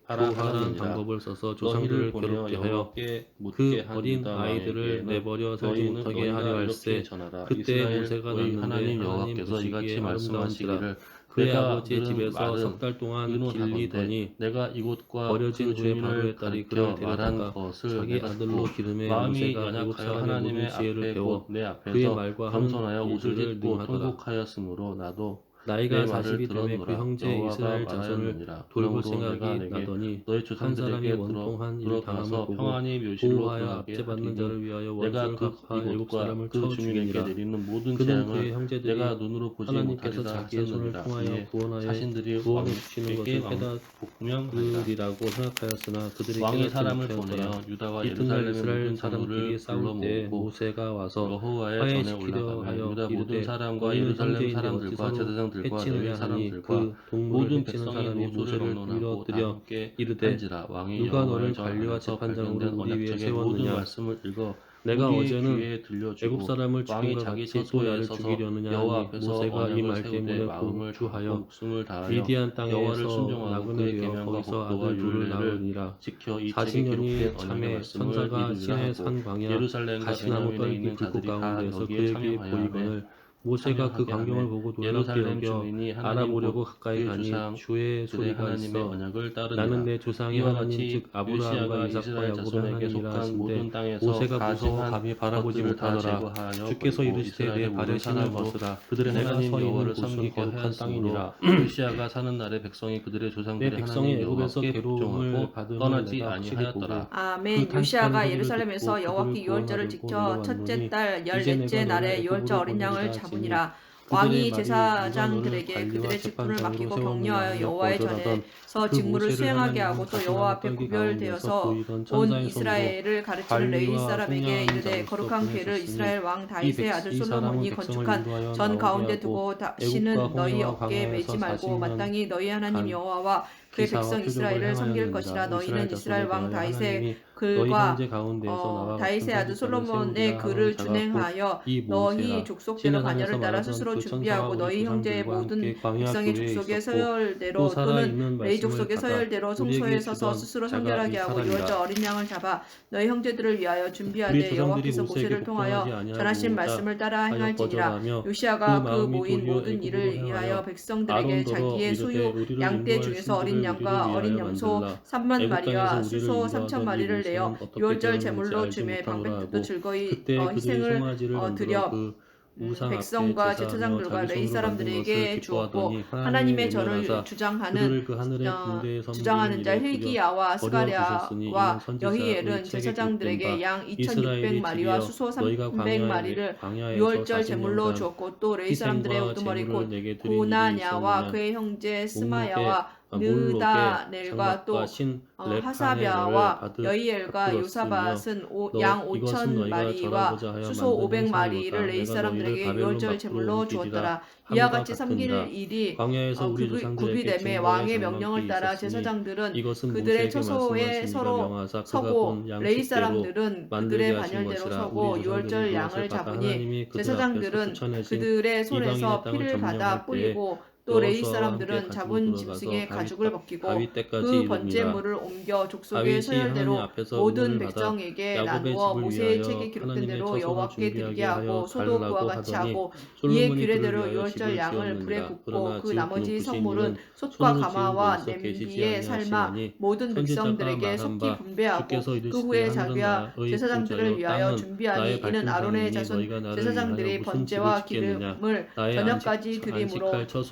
하라 교활한 하느니라. 방법을 써서 너희를 조상들을 보내어 괴롭게 하여 여호와께 묻게 그 한 어린 유다 아이들을 왕에게는 내버려 살지 너희는 못하게 너희가 하려 이렇게 할세. 전하라. 그때 이스라엘의 모세가 낳는데 하나님 하나님 여호와께서 이같이 보시기에 말씀하시기를 아름다운지라 그의 내가 아버지의 들은 집에서 말은 석 달 동안 의논하건대 길리더니 내가 이곳과 버려진 그 후에 주민을 바로의 딸이 가리켜 그를 말한 데려다가 것을 자기 내가 아들로 듣고 기름에 마음이 모세가 애굽 연약하여 사람의 하나님의 모든 지혜를 앞에 배워 곧 내 그의 앞에서 말과 하는 겸손하여 옷을 일들을 찢고 능하더라. 통곡하였으므로 나도 나이가 내 말을 40이 되매 그 들었노라. 형제 여호와가 이스라엘 자손을 말하였느니라. 돌볼 그러므로 내가 생각이 내게 나더니 너희 한 사람이 조상들에게 원통한 일 당함을 들어가서 보고 평안히 묘실로 보호하여 들어가게 압제받는 하리니 자를 위하여 내가 원수를 갚아 일곱 이곳과 사람을 그 쳐 주민에게 죽이니라. 내리는 모든 그는 그의 재앙을 형제들이 내가 눈으로 보지 하나님께서 못하리라 자기의 손을 하셨느니라. 통하여 이에 구원하여 사신들이 구원을 주시는 것을 왕에게 복명하리라. 깨닫으리라고 생각하였으나 그들이 왕이 깨닫지 사람을 못하였더라. 보내어 유다와 이튿날 예루살렘의 이스라엘 모든 사람들이 장로를 싸울 때 불러 모으고 모세가 와서 여호와의 전에 화해시키려 올라가며 하여 유다 모든 이르되 사람과 너희는 예루살렘 형제인데 사람들과 어찌 서로 제사장들과 해치느냐 레위 하니 사람들과 그 동물을 모든 해치는 백성이 사람이 노소를 모세를 막론하고 다 밀어들여 함께 이르되 한지라. 왕이 누가 너를 여호와의 전 관리와 안에서 재판장으로 발견된 우리 위에 언약책의 모든 세웠느냐? 말씀을 읽어 내가 우리의 어제는 귀에 들려주고 애굽 사람을 왕이 죽임과 자기 같이 또 야를 처소에 서서 죽이려느냐 여호와 하니 앞에서 모세가 이 언약을 말 세우되 때문에 마음을 곡주하여 다하고 목숨을 다하여 미디안 여호와를 땅에서 순종하고 나그네 그의 되어 계명과 거기서 법도와 아들 둘을 율례를 낳으니라. 지켜 이 책에 40년이 기록된 언약의 참에 말씀을 천사가 이루리라 신의 하고 산 광야 예루살렘과 가시나무 베냐민에 떨기 있는 불꽃 자들이 다 가운데에서 거기에 그에게 참여하여 보이거늘 모세가 그 광경을 보고 놀랍게 예루살렘 여겨 주민이 알아보려고 가까이 그의 가니 조상 주의 그들의 소리가 하나님의 있어 언약을 따르니라. 나는 내 조상의 이와 하나님 같이 즉 아브라함과 요시야가 이삭과 이스라엘 야곱의 자손에게 하나님이라 속한 하신데 모든 땅에서 모세가 무서워 가증한 감히 바라보지 것들을 다 못하더라. 제거하여 주께서 버리고 이르시되 내 이스라엘의 모든 발의 신을 사람으로 벗으라. 그들의 내가 하나님 서 있는 여호와를 곳은 섬기게 거룩한 하였으므로 땅이니라. 요시야가 사는 날에 백성이 그들의 내 조상들의 백성이 하나님 애굽에서 여호와께 괴로움을 복종하고 받음을 떠나지 내가 확실히 보고 아니하였더라. 아멘. 그 요시야가 탄식하는 예루살렘에서 소리를 여호와께 듣고 유월절을 그들을 지켜 구원하려고 첫째 왔노니 달 이제 열넷째 내가 날에 너를 유월절 애굽으로 어린 양을 보내리라 잡으니라. 그들의 왕이 말이 누가 제사장들에게 너를 그들의 관리와 직분을 재판장으로 맡기고 세웠느냐 격려하여 하여 여호와의 거절하던 전에서 그 직무를 모세를 수행하게 하나님은 하고 또 가증한 여호와 앞에 떨기 구별되어서 가운데서 보이던 온 천사의 이스라엘을 가르치는 레위 관리와 사람에게 속량하는 이르되 자로서 거룩한 괴를 보내셨으니 이스라엘 왕 다윗의 아들 이 사람은 솔로몬이 백성을 건축한 인도하여 전 나오게 가운데 하고 두고 애국과 다시는 너희 홍해와 어깨에 매지 광야에서 말고 40년 마땅히 너희 하나님 간 여호와와 그의 기사와 백성 표적을 이스라엘을 섬길 행하였느니라. 것이라. 너희는 이스라엘 왕 자손에 대하여 다윗의 하나님이 너희 글과 형제 가운데에서 나와 다윗의 같은 아들 선지자를 솔로몬의 세우리라 글을 하는 자가 준행하여 이 너희 모세라. 족속대로 시내산에서 반열을 따라 말하던 스스로 그 준비하고 천사가 너희 우리 형제의 조상들과 모든 함께 광야 백성의 교회에 족속의 있었고 또 서열대로 또는 살아있는 레위 말씀을 족속의 받아 서열대로 우리에게 성소에 서서 주던 스스로 자가 성결하게 이 하고 사람이라. 유월절 어린 양을 잡아 너희 형제들을 위하여 우리 준비하되 조상들이 여호와께서 모세에게 모세를 통하여 복종하지 전하신 아니하고자 말씀을 따라 하여 행할지니라. 거절하며 요시야가 그 마음이 모인 도리어 모든 애굽으로 일을 향하여 위하여 백성들에게 아론더러 자기의 이르되 소유 우리를 양떼 인도할 중에서 어린 신들을 양과 우리를 어린 위하여 염소 만들라. 3만 애굽 마리와 땅에서 우리를 수소 인도하던 3천 이 마리를 모세는 내어 어떻게 유월절 되었는지 제물로 알지 주매 못하노라 방백들도 하고 즐거이 그때 그들이 희생을 송아지를 만들어 드려 그 우상 앞에 백성과 제사하며 제사장들과 자기 레위 손으로 만든 것을 사람들에게 주었고 기뻐하더니 하나님의 전을 외면하사 주장하는 그들을 그 하늘의 군대에 섬기는 주장하는 자 일에 hil기야와 버려 두셨으니 스가랴와 이는 선지자의 여히엘은 책에 제사장들에게 기록된 바 양 이스라엘이 2,600마리와 집이여 수소 너희가 300마리를 광야에서 유월절 40년간 제물로 주었고 또 레위 사람들의 희생과 우두머리 제물을 곧 내게 드린 일이 고나냐와 있었느냐. 그의 형제 목록에 스마야와 느다넬과 또 하사랴와 여히엘과 요사밧은 양 5,000마리와 수소 500마리를 레위 사람들에게 유월절 제물로 주었더라. 이와 같이 섬길 일이 광야에서 우리 조상들에게 구비됨에 왕의 명령을 따라 제사장들은 그들의 처소에 서로 서고 레위 사람들은 그들의 반열대로 서고 유월절 양을 잡으니 제사장들은 그들의 손에서 피를 받아 뿌리고 또 레위 사람들은 잡은 짐승의 가죽을 벗기고 그 번제물을 옮겨 족속의 서열대로 모든 백성에게 나누어 모세의 책에 기록된 대로 여호와께 드리게 하고 소도 그와 같이 하고 이에 규례대로 유월절 양을 불에 굽고 그 나머지 성물은 솥과 가마와 냄비에 삶아 모든 백성들에게 속히 분배하고 그 후에 자기와 제사장들을 위하여 준비하니 이는 아론의 자손 제사장들이 번제와 기름을 저녁까지 드림으로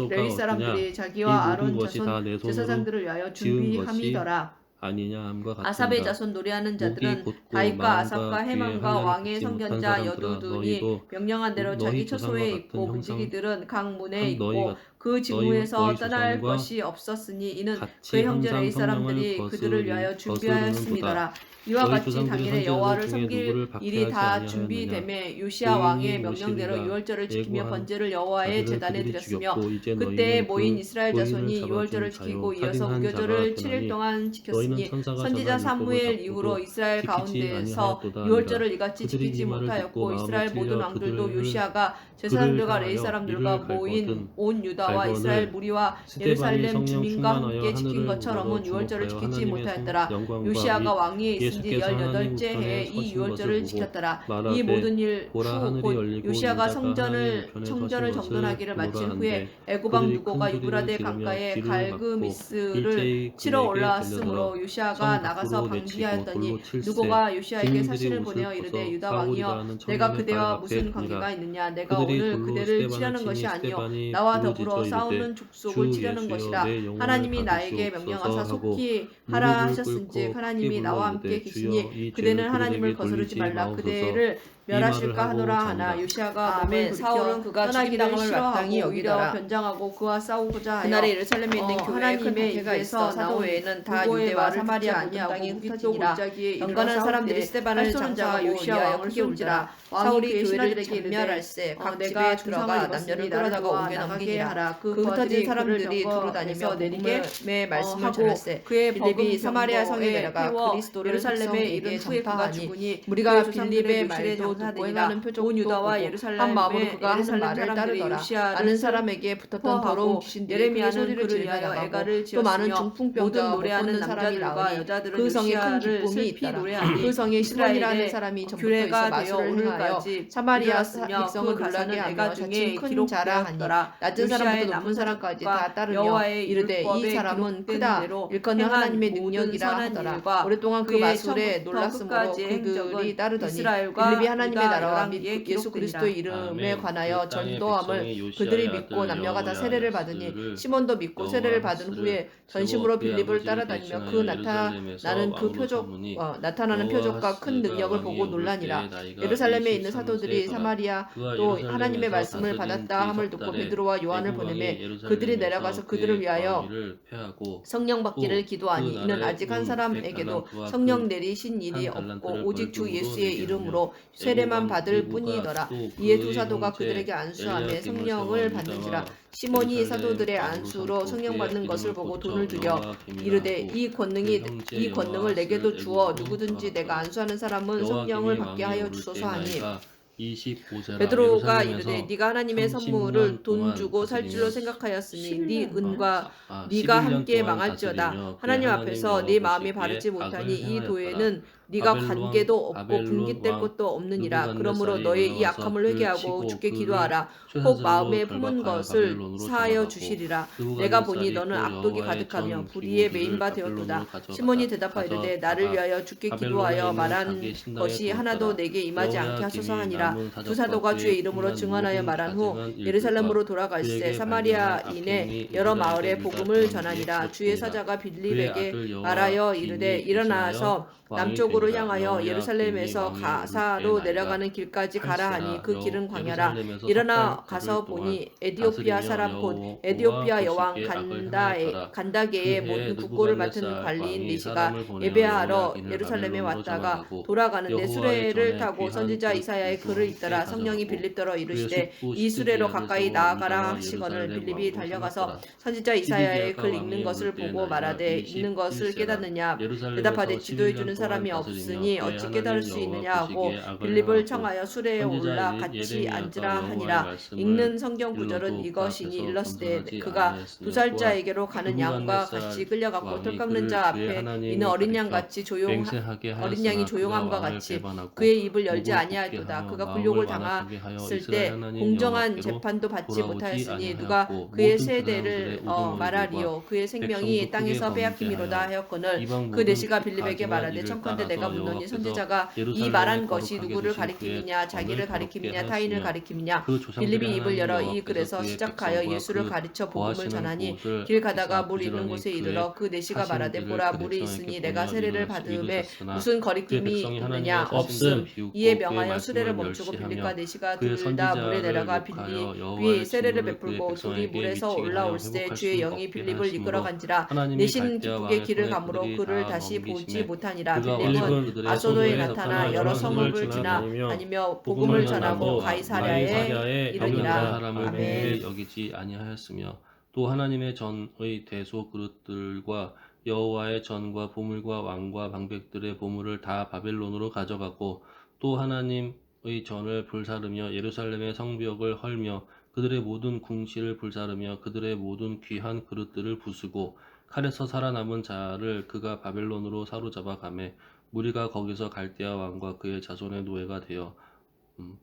레위 사람들이 자기와 아론 자손 제사장들을 위하여 준비함이더라. 아니냐 함과 같은가. 아삽의 자손 노래하는 자들은 다윗과 아삽과 해만과 왕의 선견자 여두둔이 명령한 대로 자기 처소에 있고 문지기들은 각 문에 있고 그 직무에서 떠날 것이 없었으니 이는 그의 형제 레위 사람들이 그들을 위하여 준비하였음이더라. 이와 같이 당일에 여호와를 섬길 일이 다 준비됨에 요시야 왕의 명령대로 유월절을 지키며 번제를 여호와의 제단에 드렸으며 그때 모인 이스라엘 자손이 유월절을 지키고 이어서 우겨절을 7일 동안 지켰으니 선지자 사무엘 이후로 이스라엘 가운데에서 유월절을 이같이 지키지 못하였고 이스라엘 모든 왕들도 요시야가 제사장들과 레위 사람들과 모인 온 유다와 이스라엘 무리와 예루살렘 주민과 함께 지킨 것처럼은 유월절을 지키지 못하였더라. 요시야가 왕위에 있은 지 18째 해에 이 유월절을 지켰더라. 이 모든 일 후 곧 요시야가 성전을 정돈하기를 마친 후에 애굽 왕 누고가 유브라데 강가에 갈그미스를 치러 올라왔으므로 요시야가 나가서 방비하였더니 누고가 요시야에게 사신을 보내어 이르되 유다 왕이여 내가 그대와 무슨 관계가 있느냐. 내가 오늘 그대를 치려는 것이 아니요 나와 더불어 싸우는 족속을 치려는 것이라. 하나님이 나에게 명령하사 속히 하라 하셨은즉 하나님이 나와 함께 계시니 그대는 하나님을 거스르지 말라. 그대를 멸하실까 하노라 하나. 요시야가 몸을 사울은 그가 떠나기를 마땅히 싫어하고 오히려 여기더라. 변장하고 그와 싸우고자 하여 그날에 예루살렘에 있는 교회에 큰 하나님의 박해가 입에서 있어 사도 외에는 다 누구의 유대와 말을 사마리아 듣지 모든 아니하고 땅이 흩어지니라. 골짜기에 연관한 사람들이 스데반을 장사하고 요시야 왕을 쏜지라. 사울이 그의 교회들에게 신하들에게 이르되 전멸할세 각 내가 집에 들어가 남녀를 끌어다가 옮겨 넘기니라. 하라. 그 흩어진 사람들이 두루 다니며 내리게 복음의 말씀을 하고 전할세. 그의 빌립이 사마리아 성에 내려가 내려가 그리스도를 예루살렘에 백성에게 이른 후에 그가 전파하니 죽으니 무리가 그의 빌립의 조상들의 말도 사들이라 온 유다와 예루살렘의 한 마음으로 그가 하는 예루살렘 말을 사람들이 따르더라. 요시야를 아는 사람에게 붙었던 더러운 귀신들이 예레미야는 소리를 그를 지르며 위하여 나가고 애가를 또 많은 지었으며 중풍병자와 못 노래하는 걷는 사람이 남자들과 나으니 여자들은 그 성에 큰 요시야를 기쁨이 슬피 있더라. 노래하니 그 성에 시몬이라 하는 이스라엘의 사람이 전부터 있어 규례가 되어 마술을 행하여 오늘까지 사마리아 이르렀으며 백성을 그 놀라게 가사는 하며 애가 자칭 중에 큰 자라하니 기록되었더라. 낮은 사람부터 요시야의 높은 남은 사람까지 사람과 다 따르며 여호와의 이르되 이 율법에 사람은 기록된 크다 대로 일컫는 행한 하나님의 모든 능력이라 선한 하더라. 일과 오랫동안 그 그의 마술에 처음부터 놀랐으므로 끝까지의 그들이 행적은 따르더니 이스라엘과 빌립이 하나님의 유다 나라와 및 열왕기에 예수 그리스도의 기록되니라. 이름에 관하여 그 땅의 전도함을 백성이 요시야의 그들이 아들 믿고 남녀가 다 세례를 받으니 여호야스를 시몬도 믿고 세례를 받은 여호와스를 후에 전심으로 세워 그의 빌립을 아버지를 따라다니며 그 대신하여 예루살렘에서 나타나는 왕으로 나타나는 표적과 큰 여호와스가 능력을 왕위에 보고 오를 놀라니라. 때에 나이가 예루살렘에 있는 23 사도들이 세더라. 사마리아 그가 또 예루살렘에서 하나님의 말씀을 다스린 받았다 뒤 함을 석 듣고 달에 베드로와 요한을 애굽 왕이 보내매 예루살렘에서 그들이 내려가서 그들을 그의 위하여 왕위를 폐하고 성령 받기를 또 기도하니 그 이는 나라의 아직 한 돈 사람에게도 100달란트와 성령 금 내리신 일이 한 없고 달란트를 오직 주 벌금으로 예수의 내게 이름으로 하며 세례만 애굽 받을 왕 뿐이더라. 느부갓도 이에 두 그의 사도가 형제 그들에게 안수하며 엘리야김을 성령을 세워 받는지라. 유다와 시몬이 예루살렘 사도들의 왕으로 안수로 삼고 성령 그의 받는 것을 기름을 보고 꽂혀 돈을 들여 여호와 계명하고 이르되 그 형제 이 권능을 내게도 여호와스를 주어 애굽으로 누구든지 내가 잡아갔더라. 안수하는 사람은 여호와 성령을 계명이 받게 왕위에 하여 오를 때 주소서 하니 나이가 25세라. 베드로가 예루살렘에서 이르되 네가 하나님의 30년 선물을 돈 동안 주고 살 줄로 다스리며 생각하였으니 네 11년 은과 11년 네가 함께 동안 망할지어다. 다스리며 그의 하나님 하나님 앞에서 여호와 네 마음이 보시기에 바르지 악을 못하니 이 행하였더라. 도에는 네가 관계도 없고 바벨론 분깃될 왕 것도 없느니라. 느부갓네살이 그러므로 너의 이 올라와서 악함을 그를 회개하고 치고 주께 그를 기도하라. 혹 쇠사슬로 마음에 품은 결박하여 것을 바벨론으로 사하여 잡아가고 주시리라. 내가 보니 느부갓네살이 너는 또 악독이 여호와의 가득하며 전 불의에 기구들을 메인 바 바벨론으로 되었도다. 시몬이 대답하이르되 나를 위하여 주께 바벨론에 기도하여 있는 말한 자기의 신당에 것이 하나도 두었더라. 내게 임하지 않게 여호야김이 하소서 하니라. 남은 두 사적과 사도가 주의 그의 이름으로 끝난 증언하여 모든 말한 후 가증한 일들과 예루살렘으로 돌아갈새 그에게 사마리아인의 발견한 여러 악행이 마을에 이스라엘 복음을 유다 전하니라. 지방에 주의 기록되니라. 사자가 그의 빌립에게 아들 말하여 이르되 여호야김이 일어나서 왕이 남쪽으로 되니라. 향하여 여호야김이 예루살렘에서 왕이 가사로 오를 때 내려가는 길까지 가라 하니 그 길은 광야라. 예루살렘에서 일어나 석 달 가서 동안 보니 에디오피아 다스리며 사람 곧 여호와 에디오피아 여왕 보시기에 악을 행하였더라. 간다게의 그 해에 모든 국고를 맡은 느부갓네살 관리인 왕이 네시가 사람을 보내어 예배하러 여호야긴을 예루살렘에 바벨론으로 왔다가 잡아가고 돌아가는데 여호와의 수레를 전에 타고 귀한 선지자 그 이사야의 길도 글을 함께 잇더라. 성령이 가져가고 빌립더러 이르시되 그의 이 숙부 수레로 시드기야를 가까이 세워 나아가라 유다와 하시거늘 예루살렘 빌립이 왕으로 달려가서 삼았더라. 선지자 이사야의 시드기야가 글 읽는 왕위에 것을 오를 때 보고 나이가 말하되 읽는 것을 21세라. 깨닫느냐 예루살렘에서 대답하되 지도해 주는 11년 사람이 동안 없으니 다스리며 어찌 그의 깨달을 하나님 수 여호와 있느냐 하고 보시기에 악을 빌립을 행하고 청하여 수레에 선지자 올라 같이 예레미야가 앉으라 여호와의 하니라. 말씀을 읽는 성경 구절은 일러도 그 이것이니 앞에서 일렀으되 겸손하지 그가 아니하였으며 두 살자에게로 가는 양과 느부갓네살 같이 끌려갔고 왕이 털 깎는 그를 자 주의 앞에 하나님을 이는 어린 양 가리켜 같이 맹세하게 어린 양이 하였으나 그가 조용함과 왕을 같이 배반하고 그의 입을 열지 목을 아니하였도다. 굳게 그가 하여 굴욕을 마음을 완악하게 하여 당했을 이스라엘 때 하나님 공정한 여호와께로 재판도 받지 돌아오지 못하였으니 누가 아니하였고 그의 모든 세대를 사람들의 말하리요 그의 생명이 백성도 땅에서 크게 빼앗김이로다 범죄하여 하였거늘 이방 그 모든 내시가 빌립에게 가증한 말하되 일을 청컨대 내가 따라서 묻노니 여호와께서 선지자가 이 예루살렘에 말한 것이 거룩하게 누구를 두신 그의 가리킴이냐 자기를 전을 가리킴이냐 더럽게 타인을 하였으며 가리킴이냐 그 조상들의 빌립이 입을 하나님 열어 이 여호와께서 글에서 그의 시작하여 백성과 예수를 그 가르쳐 복음을 거하시는 전하니 곳을 길 가다가 아시사 물 있는 부지런히 곳에 그의 이르러 그 내시가 하신 말하되 일을 보라 그 물이 백성에게 있으니 보며 내가 세례를 받음에 이루셨으나 무슨 그의 거리낌이 백성이 있느냐 하나님의 없음. 하신 일을 이에 비웃고 그의 명하여 수레를 말씀을 멈추고 멸시하며 빌립과 내시가 그의 둘 다 물에 선지자를 내려가 욕하여 빌립 위에 여호와의 세례를 진노를 그의 베풀고 둘이 백성에게 물에서 미치게 하여 올라올세 회복할 주의 수 영이 없게 빌립을 하심으로 이끌어간지라 하나님이 내시는 갈대아 기쁘게 왕의 길을 손에 가므로 그들이 그를 다 다시 보지 넘기심에 못하니라. 그가 빌립은 와서 그들의 아소도에 소도에 나타나 여러 성읍을 지나다니며 복음을 전하고 가이사랴에 이르니라. 사람을 아멘. 긍휼히 여기지 아니하였으며 또 하나님의 전의 대소 그릇들과 여호와의 전과 보물과 왕과 방백들의 보물을 다 바벨론으로 가져가고 또 하나님의 전을 불사르며 예루살렘의 성벽을 헐며 그들의 모든 궁실을 불사르며 그들의 모든 귀한 그릇들을 부수고 칼에서 살아남은 자를 그가 바벨론으로 사로잡아 가매 무리가 거기서 갈대아 왕과 그의 자손의 노예가 되어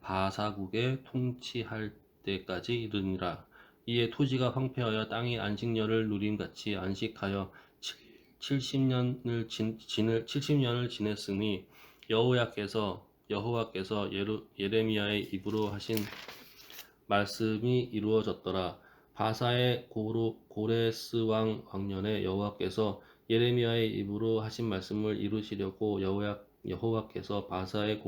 바사국에 통치할 때까지 이르니라. 이에 토지가 황폐하여 땅이 안식년을 누림같이 안식하여 70년을 지냈으니 여호와께서 예레미야의 입으로 하신 말씀이 이루어졌더라. 바사의 고레스 왕 왕년에 여호와께서 예레미야의 입으로 하신 말씀을 이루시려고 여호와께서 바사의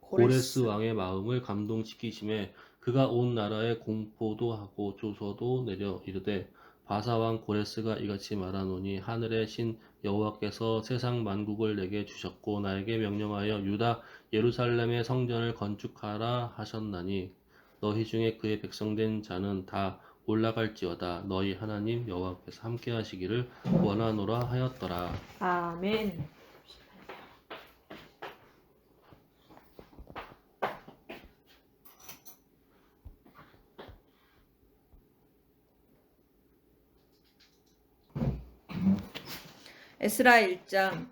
고레스 왕의 마음을 감동시키심에 그가 온 나라에 공포도 하고 조서도 내려 이르되 바사 왕 고레스가 이같이 말하노니 하늘의 신 여호와께서 세상 만국을 내게 주셨고 나에게 명령하여 유다 예루살렘의 성전을 건축하라 하셨나니 너희 중에 그의 백성된 자는 다 올라갈지어다. 너희 하나님 여호와께서 함께 하시기를 원하노라 하였더라. 아멘. 에스라 1장.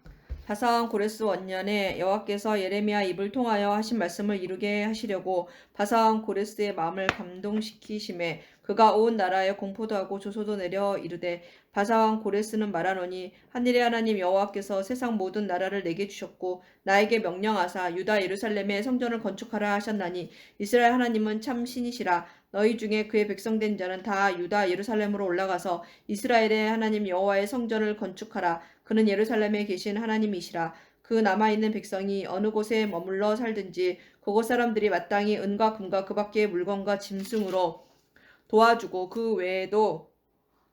바사왕 고레스 원년에 여호와께서 예레미야 입을 통하여 하신 말씀을 이루게 하시려고 바사왕 고레스의 마음을 감동시키심에 그가 온 나라에 공포도 하고 조소도 내려 이르되 바사왕 고레스는 말하노니 하늘의 하나님 여호와께서 세상 모든 나라를 내게 주셨고 나에게 명령하사 유다 예루살렘에 성전을 건축하라 하셨나니 이스라엘 하나님은 참 신이시라. 너희 중에 그의 백성된 자는 다 유다 예루살렘으로 올라가서 이스라엘의 하나님 여호와의 성전을 건축하라. 그는 예루살렘에 계신 하나님이시라. 그 남아있는 백성이 어느 곳에 머물러 살든지 그곳 사람들이 마땅히 은과 금과 그 밖의 물건과 짐승으로 도와주고 그 외에도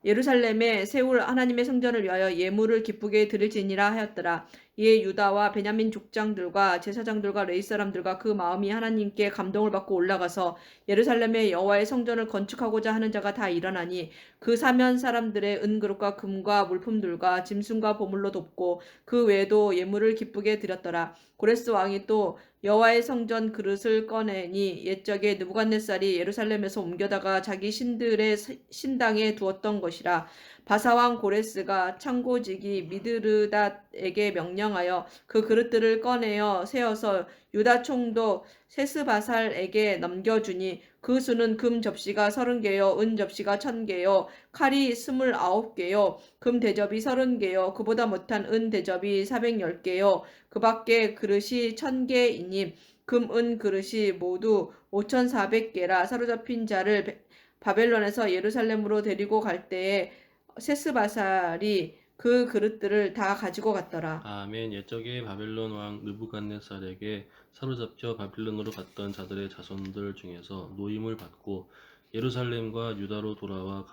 예루살렘에 세울 하나님의 성전을 위하여 예물을 기쁘게 드릴지니라 하였더라. 이에 유다와 베냐민 족장들과 제사장들과 레위 사람들과 그 마음이 하나님께 감동을 받고 올라가서 예루살렘에 여호와의 성전을 건축하고자 하는 자가 다 일어나니 그 사면 사람들의 은그릇과 금과 물품들과 짐승과 보물로 돕고 그 외에도 예물을 기쁘게 드렸더라. 고레스 왕이 또 여호와의 성전 그릇을 꺼내니 옛적에 느부갓네살이 예루살렘에서 옮겨다가 자기 신들의 신당에 두었던 것이라. 바사왕 고레스가 창고지기 미드르닷에게 명령하여 그 그릇들을 꺼내어 세어서 유다 총독 세스바살에게 넘겨주니 그 수는 금 접시가 30개요 은 접시가 1000개요 칼이 29개요 금 대접이 30개요 그보다 못한 은 대접이 410개요 그 밖에 그릇이 1000개이니 금 은 그릇이 모두 5400개라. 사로잡힌 자를 바벨론에서 예루살렘으로 데리고 갈 때에 세스바살이 그 그릇들을 다 가지고 갔더라. 아멘. 옛적에 바벨론 왕 느부갓네살에게 사로잡혀 바빌론으로 갔던 자들의 자손들 중에서 노임을 받고 예루살렘과 유다로 돌아와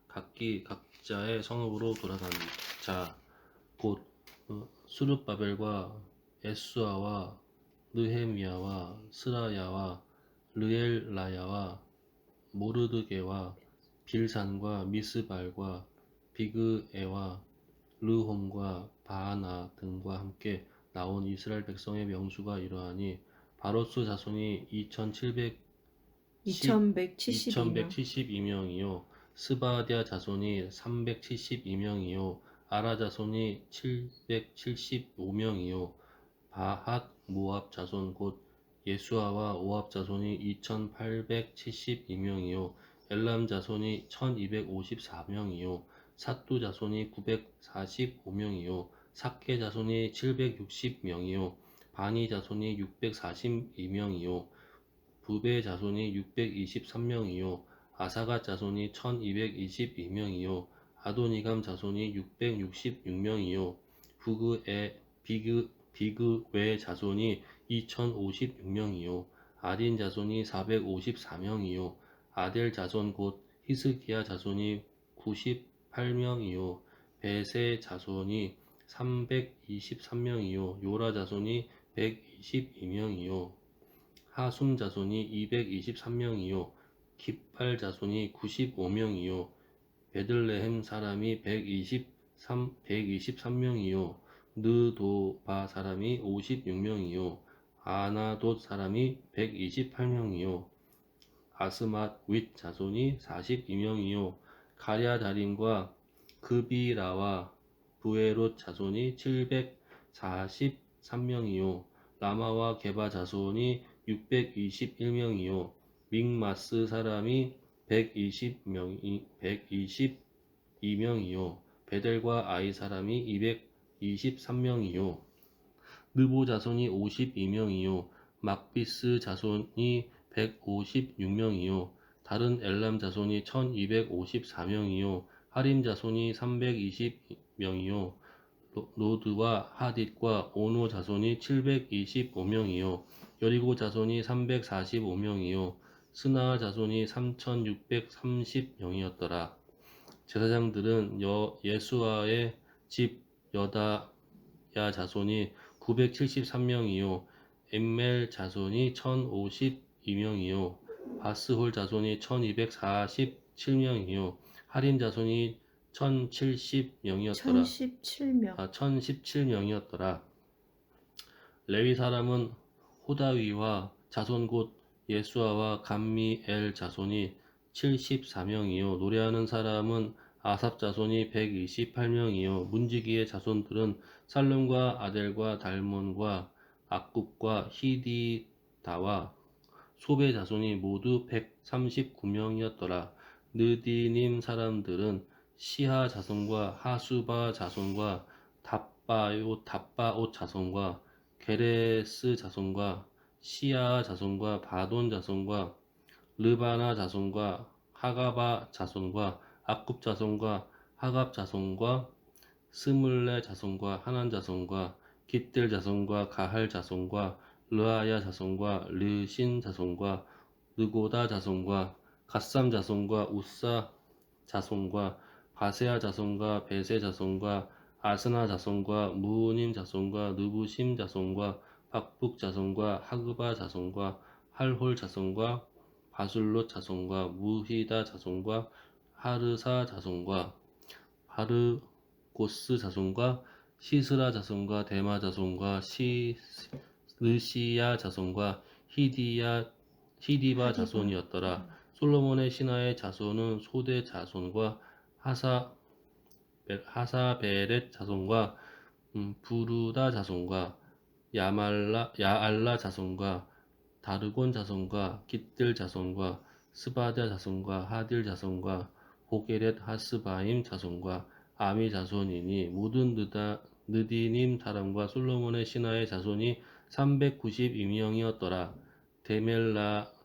각기 각자의 성읍으로 돌아간 자 곧 수룹바벨과 에수아와 느헤미야와 스라야와 르엘라야와 모르드게와 빌산과 미스발과 비그에와 르홈과 바하나 등과 함께 나온 이스라엘 백성의 명수가 이러하니 바로스 자손이 2172명이요 스바디아 자손이 372명이요 아라 자손이 775명이요 바핫 모압 자손 곧 예수아와 오압 자손이 2872명이요 엘람 자손이 1254명이요 삿두 자손이 945명이요 삭게 자손이 760명이요 바니 자손이 642명이요 부베 자손이 623명이요 아사가 자손이 1222명이요 아도니감 자손이 666명이요 비그웨 자손이 2056명이요 아딘 자손이 454명이요 아델 자손 곧 히스기야 자손이 98명이요 베세 자손이 323명이요 요라 자손이 122명이요 하숨 자손이 223명이요 깃발 자손이 95명이요 베들레헴 사람이 123명이요 느도바 사람이 56명이요 아나돗 사람이 128명이요 아스맛 윗 자손이 42명이요 가랴다림과 그비라와 부에롯 자손이 743명이요 라마와 게바 자손이 621명이요 믹마스 사람이 122명이요 베델과 아이 사람이 223명이요 느보 자손이 52명이요 막비스 자손이 156명이요 다른 엘람 자손이 1254명이요 하림 자손이 320명이요 로드와 하딧과 오노 자손이 725명이요 여리고 자손이 345명이요 스나 자손이 3630명이었더라. 제사장들은 예수아의 집 여다야 자손이 973명이요 엠멜 자손이 1052명이요 바스홀 자손이 1247명이요 하림 자손이 1070명이었더라. 1017명이었더라. 레위 사람은 호다위와 자손 곧 예수아와 감미엘 자손이 74명이요 노래하는 사람은 아삽 자손이 128명이요 문지기의 자손들은 살룸과 아델과 달몬과 악굽과 히디다와 소베 자손이 모두 139명이었더라. 느디님 사람들은 시하 자손과 하수바 자손과 답바옷 자손과 게레스 자손과 시야 자손과 바돈 자손과 르바나 자손과 하가바 자손과 악굽 자손과 하갑 자손과 스물레 자손과 하난 자손과 깃들 자손과 가할 자손과 르아야 자손과 르신 자손과 느고다 자손과 갓삼 자손과 우사 자손과 바세아 자손과 베세 자손과 아스나 자손과 무님 자손과 느부심 자손과 박북 자손과 하그바 자손과 할홀 자손과 바술롯 자손과 무히다 자손과 하르사 자손과 바르고스 자손과 시스라 자손과 데마 자손과 르시야 자손과 히디바 자손이었더라. 솔로몬의 신하의 자손은 소대 자손과 하사베렛 자손과 부르다 자손과 야알라 자손과 다르곤 자손과 깃들 자손과 스바다 자손과 하딜 자손과 보게렛 하스바임 자손과 아미 자손이니 모든 느디님 사람과 솔로몬의 신하의 자손이 392명이었더라.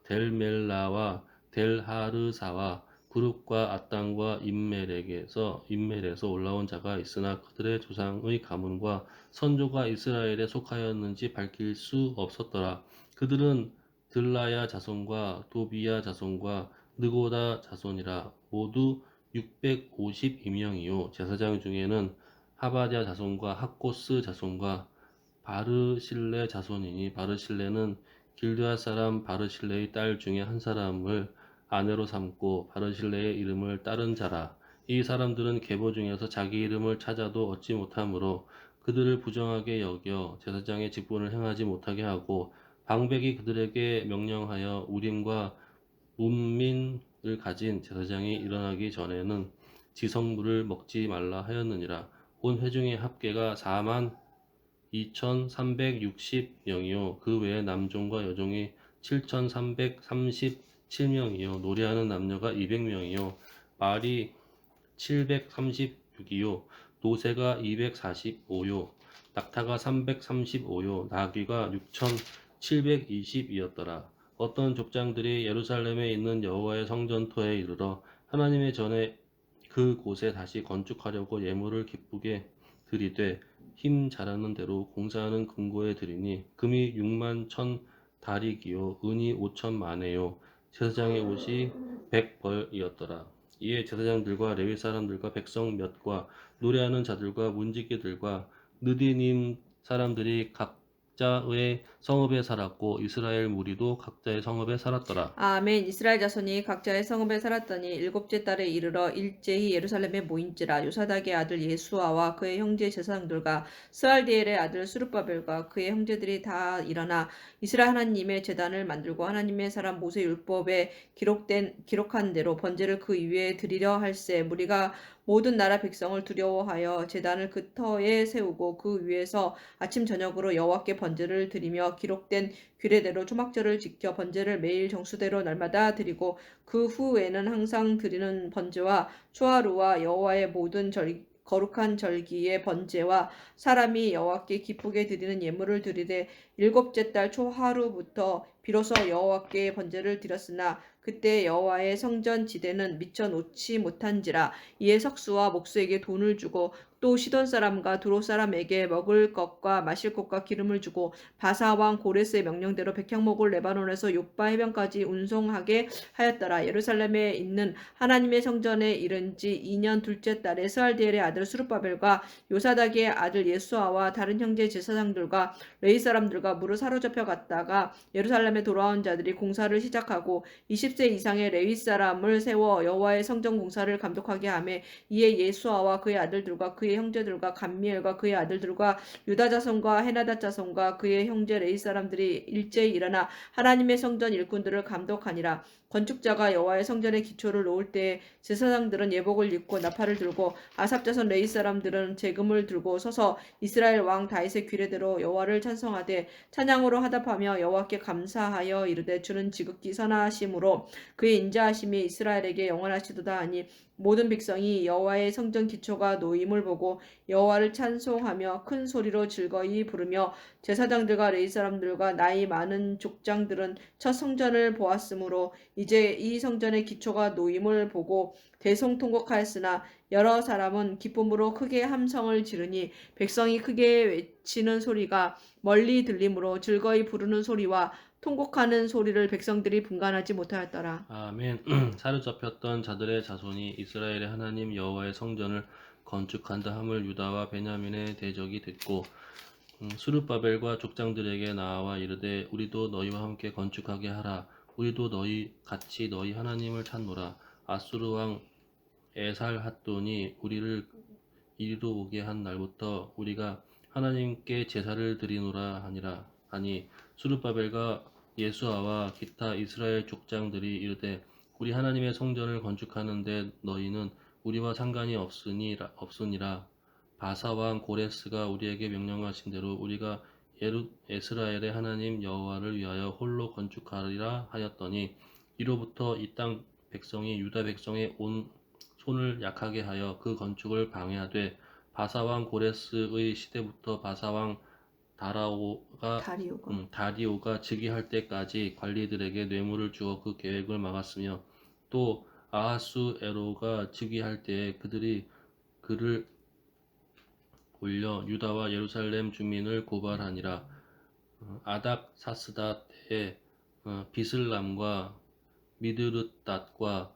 델멜라와 델하르사와 구룹과 아땅과 인멜에서 올라온 자가 있으나 그들의 조상의 가문과 선조가 이스라엘에 속하였는지 밝힐 수 없었더라. 그들은 들라야 자손과 도비야 자손과 느고다 자손이라. 모두 652명이요 제사장 중에는 하바랴 자손과 학고스 자손과 바르실레 자손이니 바르실레는 길드앗 사람 바르실레의 딸 중에 한 사람을 아내로 삼고 바르실레의 이름을 따른 자라. 이 사람들은 계보 중에서 자기 이름을 찾아도 얻지 못하므로 그들을 부정하게 여겨 제사장의 직분을 행하지 못하게 하고 방백이 그들에게 명령하여 우림과 욤민을 가진 제사장이 일어나기 전에는 지성물을 먹지 말라 하였느니라. 온 회중의 합계가 42,360명이요 그 외에 남종과 여종이 7,337명이요 노래하는 남녀가 200명이요 말이 736이요 노새가 245요 낙타가 335요 나귀가 6,720이었더라. 어떤 족장들이 예루살렘에 있는 여호와의 성전터에 이르러 하나님의 전에 그 곳에 다시 건축하려고 예물을 기쁘게 드리되 힘 잘하는 대로 공사하는 금고에 드리니 금이 6만 1,000 다리기요 은이 5,000만에요 제사장의 옷이 100벌이었더라. 이에 제사장들과 레위 사람들과 백성 몇과 노래하는 자들과 문지기들과 느디님 사람들이 각자의 성읍에 살았고 이스라엘 무리도 각자의 성읍에 살았더라. 아멘. 이스라엘 자손이 각자의 성읍에 살았더니 일곱째 달에 이르러 일제히 예루살렘에 모인지라. 요사닥의 아들 예수아와 그의 형제 제사장들과 스알디엘의 아들 스룹바벨과 그의 형제들이 다 일어나 이스라엘 하나님의 제단을 만들고 하나님의 사람 모세 율법에 기록한 대로 번제를 그 위에 드리려 할세. 무리가 모든 나라 백성을 두려워하여 제단을 그 터에 세우고 그 위에서 아침 저녁으로 여호와께 번제를 드리며 기록된 규례대로 초막절을 지켜 번제를 매일 정수대로 날마다 드리고 그 후에는 항상 드리는 번제와 초하루와 여호와의 모든 거룩한 절기의 번제와 사람이 여호와께 기쁘게 드리는 예물을 드리되 일곱째 달 초하루부터 비로소 여호와께 번제를 드렸으나 그때 여호와의 성전 지대는 미쳐 놓지 못한지라. 이에 석수와 목수에게 돈을 주고 또 시돈 사람과 두로 사람에게 먹을 것과 마실 것과 기름을 주고 바사 왕 고레스의 명령대로 백향목을 레바논에서 욥바 해변까지 운송하게 하였더라. 예루살렘에 있는 하나님의 성전에 이른 지 2년 둘째 달에 스알디엘의 아들 스룹바벨과 요사닥의 아들 예수아와 다른 형제 제사장들과 레위 사람들과 무로 사로잡혀 갔다가 예루살렘에 돌아온 자들이 공사를 시작하고 20세 이상의 레위 사람을 세워 여호와의 성전 공사를 감독하게 하며 이에 예수아와 그의 아들들과 그의 형제들과 감미엘과 그의 아들들과 유다 자손과 헤나다 자손과 그의 형제 레위 사람들이 일제히 일어나 하나님의 성전 일꾼들을 감독하니라. 건축자가 여호와의 성전의 기초를 놓을 때 제사장들은 예복을 입고 나팔을 들고 아삽 자손 레위 사람들은 제금을 들고 서서 이스라엘 왕 다윗의 규례대로 여호와를 찬송하되 찬양으로 화답하며 여호와께 감사하여 이르되 주는 지극히 선하심으로 그의 인자하심이 이스라엘에게 영원하시도다 하니 모든 백성이 여호와의 성전 기초가 놓임을 보고 여호와를 찬송하며 큰 소리로 즐거이 부르며 제사장들과 레위 사람들과 나이 많은 족장들은 첫 성전을 보았으므로 이제 이 성전의 기초가 놓임을 보고 대성통곡하였으나 여러 사람은 기쁨으로 크게 함성을 지르니 백성이 크게 외치는 소리가 멀리 들리므로 즐거이 부르는 소리와 통곡하는 소리를 백성들이 분간하지 못하였더라. 아멘. 사로잡혔던 자들의 자손이 이스라엘의 하나님 여호와의 성전을 건축한다 함을 유다와 베냐민의 대적이 듣고 스룹바벨과 족장들에게 나와 이르되 우리도 너희와 함께 건축하게 하라. 우리도 같이 너희 하나님을 찾노라. 아수르 왕 에살핫돈이 우리를 이리로 오게 한 날부터 우리가 하나님께 제사를 드리노라 하니라 하니 스룹바벨과 예수아와 기타 이스라엘 족장들이 이르되 우리 하나님의 성전을 건축하는데 너희는 우리와 상관이 없으니라. 바사 왕 고레스가 우리에게 명령하신 대로 우리가 이스라엘의 하나님 여호와를 위하여 홀로 건축하리라 하였더니 이로부터 이 땅 백성이 유다 백성의 온 손을 약하게 하여 그 건축을 방해하되 바사 왕 고레스의 시대부터 바사 왕 다리오가 즉위할 때까지 관리들에게 뇌물을 주어 그 계획을 막았으며 또 아하수에로가 즉위할 때에 그들이 그를 올려 유다와 예루살렘 주민을 고발하니라. 아닥사스다 때에 비슬람과 미드르닷과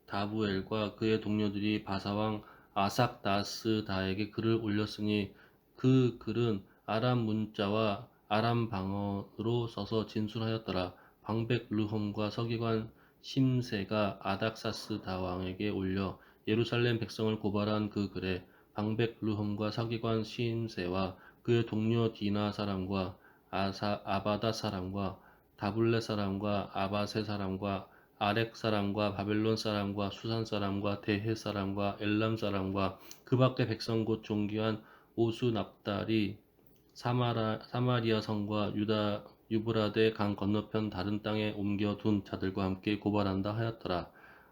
다부엘과 그의 동료들이 바사왕 아삭다스다에게 글을 올렸으니 그 글은 아람 문자와 아람 방언으로 써서 진술하였더라. 방백 르홈과 서기관 심세가 아닥사스다 왕에게 올려 예루살렘 백성을 고발한 그 글에 방백 르홈과 서기관 심세와 그의 동료 디나 사람과 아바다 사람과 다블레 사람과 아바세 사람과 아렉 사람과 바벨론 사람과 수산 사람과 대해 사람과 엘람 사람과 그 밖의 백성 곧 존귀한 오수 납달이 사마리아 성과 유브라데 강 건너편 다른 땅에 옮겨둔 자들과 함께 고발한다 하였더라.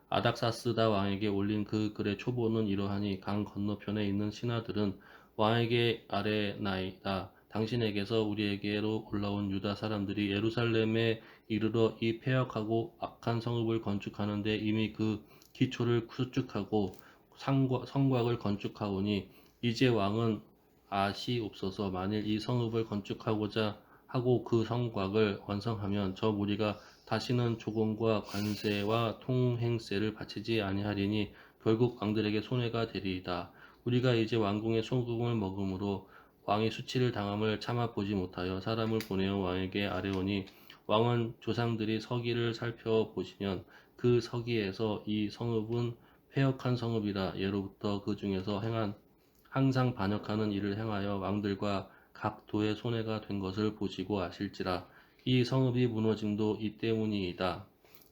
아닥사스다 왕에게 올린 그 글의 초보는 이러하니 강 건너편에 있는 신하들은 왕에게 아뢰나이다. 당신에게서 우리에게로 올라온 유다 사람들이 예루살렘에 이르러 이 폐역하고 악한 성읍을 건축하는데 이미 그 기초를 수축하고 성곽을 건축하오니 이제 왕은 아시옵소서. 만일 이 성읍을 건축하고자 하고 그 성곽을 완성하면 저 무리가 다시는 조공과 관세와 통행세를 바치지 아니하리니 결국 왕들에게 손해가 되리이다. 우리가 이제 왕궁의 소금을 먹음으로 왕이 수치를 당함을 참아 보지 못하여 사람을 보내어 왕에게 아뢰오니 왕은 조상들이 서기를 살펴보시면 그 서기에서 이 성읍은 폐역한 성읍이라 예로부터 그 중에서 항상 반역하는 일을 행하여 왕들과 각 도의 손해가 된 것을 보시고 아실지라. 이 성읍이 무너짐도 이 때문이이다.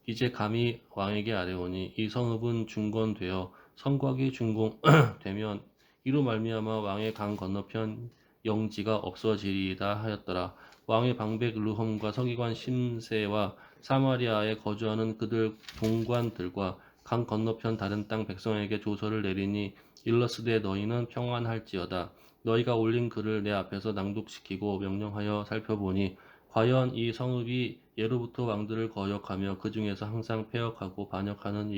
이제 감히 왕에게 아뢰오니 이 성읍은 중건되어 성곽이 준공되면 이로 말미암아 왕의 강 건너편 영지가 없어지리이다 하였더라. 왕의 방백 르홈과 서기관 심세와 사마리아에 거주하는 그들 동관들과 강 건너편 다른 땅 백성에게 조서를 내리니 일러스되 너희는 평안할지어다. 너희가 올린 글을 내 앞에서 낭독시키고 명령하여 살펴보니 과연 이 성읍이 예로부터 왕들을 거역하며 그 중에서 항상 폐역하고 반역하는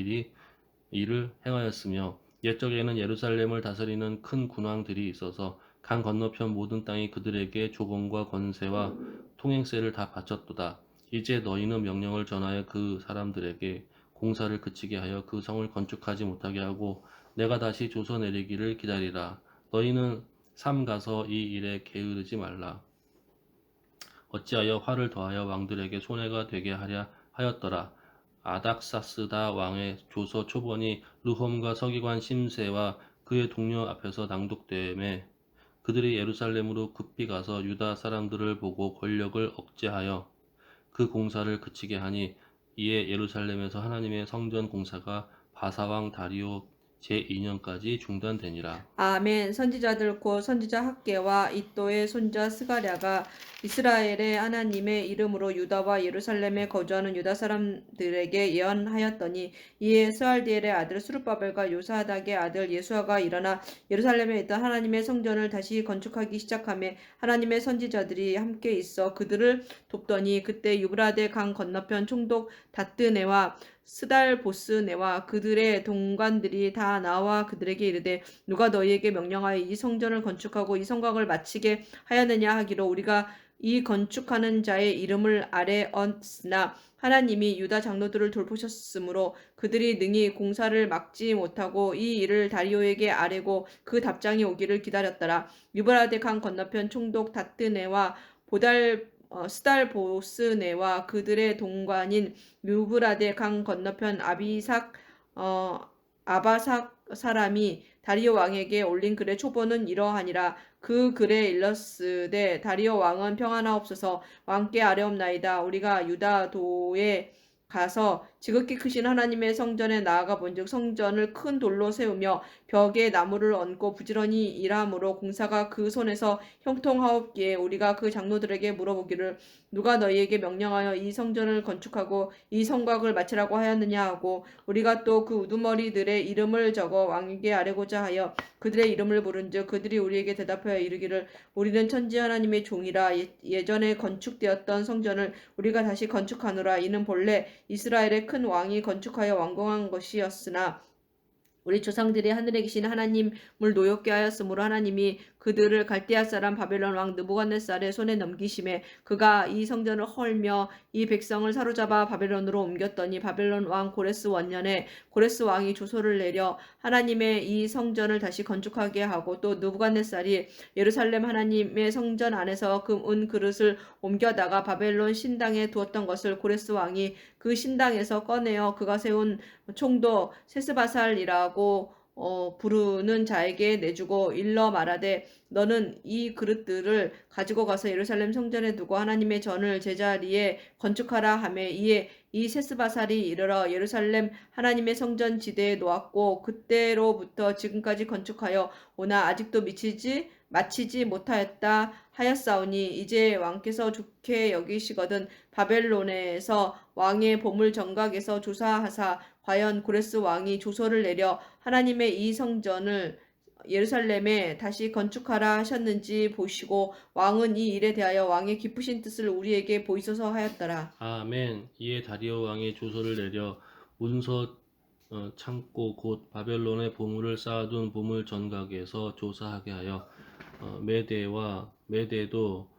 일을 행하였으며 옛적에는 예루살렘을 다스리는 큰 군왕들이 있어서 강 건너편 모든 땅이 그들에게 조공과 권세와 통행세를 다 바쳤도다. 이제 너희는 명령을 전하여 그 사람들에게 공사를 그치게 하여 그 성을 건축하지 못하게 하고 내가 다시 조서 내리기를 기다리라. 너희는 삼가서 이 일에 게으르지 말라. 어찌하여 화를 더하여 왕들에게 손해가 되게 하랴 하였더라. 아닥사스다 왕의 조서 초본이 르홈과 서기관 심세와 그의 동료 앞에서 낭독되매 그들이 예루살렘으로 급히 가서 유다 사람들을 보고 권력을 억제하여 그 공사를 그치게 하니 이에 예루살렘에서 하나님의 성전 공사가 바사왕 다리오 제2년까지 중단되니라. 아멘. 선지자들 곧 선지자 학개와 이또의 손자 스가랴가 이스라엘의 하나님의 이름으로 유다와 예루살렘에 거주하는 유다 사람들에게 예언하였더니 이에 스알디엘의 아들 스룹바벨과 요사닥의 아들 예수아가 일어나 예루살렘에 있던 하나님의 성전을 다시 건축하기 시작하며 하나님의 선지자들이 함께 있어 그들을 돕더니 그때 유브라데 강 건너편 총독 다뜨네와 스달보스네와 그들의 동관들이 다 나와 그들에게 이르되 누가 너희에게 명령하여 이 성전을 건축하고 이 성곽을 마치게 하였느냐 하기로 우리가 이 건축하는 자의 이름을 아래 얹으나 하나님이 유다 장로들을 돌보셨으므로 그들이 능히 공사를 막지 못하고 이 일을 다리오에게 아뢰고 그 답장이 오기를 기다렸더라. 유브라데 강 건너편 총독 다뜨네와 스달보스네와 그들의 동관인 유브라데 강 건너편 아바삭 사람이 다리오 왕에게 올린 글의 초본은 이러하니라. 그 글에 일렀으되 다리오 왕은 평안하옵소서. 왕께 아뢰옵나이다. 우리가 유다도에 가서 지극히 크신 하나님의 성전에 나아가 본즉 성전을 큰 돌로 세우며 벽에 나무를 얹고 부지런히 일함으로 공사가 그 손에서 형통하옵기에 우리가 그 장로들에게 물어보기를 누가 너희에게 명령하여 이 성전을 건축하고 이 성곽을 마치라고 하였느냐 하고 우리가 또 그 우두머리들의 이름을 적어 왕에게 아뢰고자 하여 그들의 이름을 부른즉 그들이 우리에게 대답하여 이르기를 우리는 천지 하나님의 종이라 예전에 건축되었던 성전을 우리가 다시 건축하노라. 이는 본래 이스라엘의 큰 왕이 건축하여 완공한 것이었으나 우리 조상들이 하늘에 계신 하나님을 노엽게 하였으므로 하나님이 그들을 갈대아 사람 바벨론 왕 느부갓네살의 손에 넘기심에 그가 이 성전을 헐며 이 백성을 사로잡아 바벨론으로 옮겼더니 바벨론 왕 고레스 원년에 고레스 왕이 조소를 내려 하나님의 이 성전을 다시 건축하게 하고 또 느부갓네살이 예루살렘 하나님의 성전 안에서 금, 은 그릇을 옮겨다가 바벨론 신당에 두었던 것을 고레스 왕이 그 신당에서 꺼내어 그가 세운 총독 세스바살이라고 부르는 자에게 내주고 일러 말하되 너는 이 그릇들을 가지고 가서 예루살렘 성전에 두고 하나님의 전을 제자리에 건축하라 하며 이에 이 세스바살이 이르러 예루살렘 하나님의 성전 지대에 놓았고 그때로부터 지금까지 건축하여 오나 아직도 마치지 못하였다 하였사오니 이제 왕께서 좋게 여기시거든 바벨론에서 왕의 보물 정각에서 조사하사 과연 고레스 왕이 조서를 내려 하나님의 이 성전을 예루살렘에 다시 건축하라 하셨는지 보시고 왕은 이 일에 대하여 왕의 기쁘신 뜻을 우리에게 보이소서 하였더라. 아멘. 이에 다리오 왕이 조서를 내려 문서 창고 곧 바벨론의 보물을 쌓아둔 보물 전각에서 조사하게 하여 메대도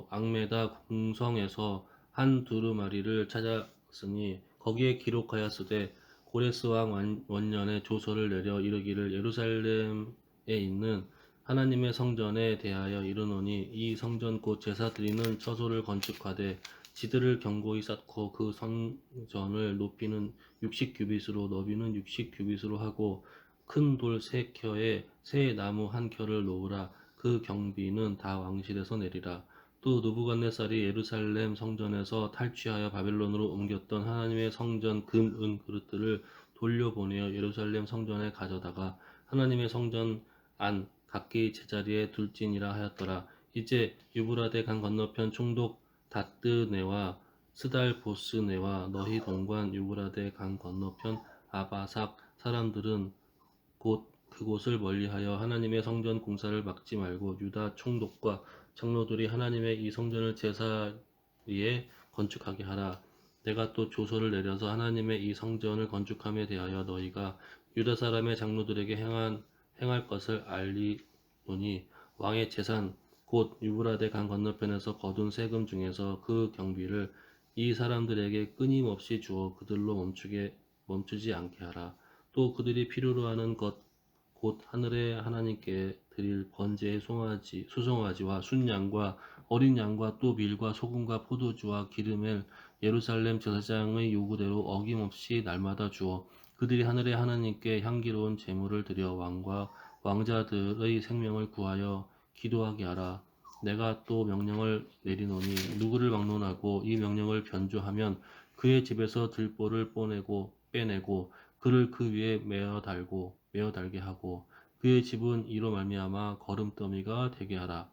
앙메다 궁성에서 한 두루마리를 찾았으니 거기에 기록하였으되 고레스 왕 원년에 조서를 내려 이르기를 예루살렘에 있는 하나님의 성전에 대하여 이르노니 이 성전 곧 제사 드리는 처소를 건축하되 지들을 견고히 쌓고 그 성전을 높이는 60규빗으로 너비는 60규빗으로 하고 큰 돌 3켜에 새 나무 1켜를 놓으라. 그 경비는 다 왕실에서 내리라. 또 느부갓네살이 예루살렘 성전에서 탈취하여 바벨론으로 옮겼던 하나님의 성전 금, 은 그릇들을 돌려보내어 예루살렘 성전에 가져다가 하나님의 성전 안 각기 제자리에 둘지니라 하였더라. 이제 유브라데 강 건너편 총독 다뜨네와 스달보스네와 너희 동관 유브라데 강 건너편 아바삭 사람들은 곧 그곳을 멀리하여 하나님의 성전 공사를 막지 말고 유다 총독과 장로들이 하나님의 이 성전을 제사리에 건축하게 하라. 내가 또 조서를 내려서 하나님의 이 성전을 건축함에 대하여 너희가 유다 사람의 장로들에게 행할 것을 알리노니 왕의 재산 곧 유브라데 강 건너편에서 거둔 세금 중에서 그 경비를 이 사람들에게 끊임없이 주어 그들로 멈추지 않게 하라. 또 그들이 필요로 하는 것 곧 하늘의 하나님께 드릴 번제의 수송아지와 순양과 어린 양과 또 밀과 소금과 포도주와 기름을 예루살렘 제사장의 요구대로 어김없이 날마다 주어 그들이 하늘의 하나님께 향기로운 제물을 드려 왕과 왕자들의 생명을 구하여 기도하게 하라. 내가 또 명령을 내리노니 누구를 막론하고 이 명령을 변조하면 그의 집에서 들보를 빼내고 그를 그 위에 메어 달게 하고 그의 집은 이로 말미암아 거름더미가 되게 하라.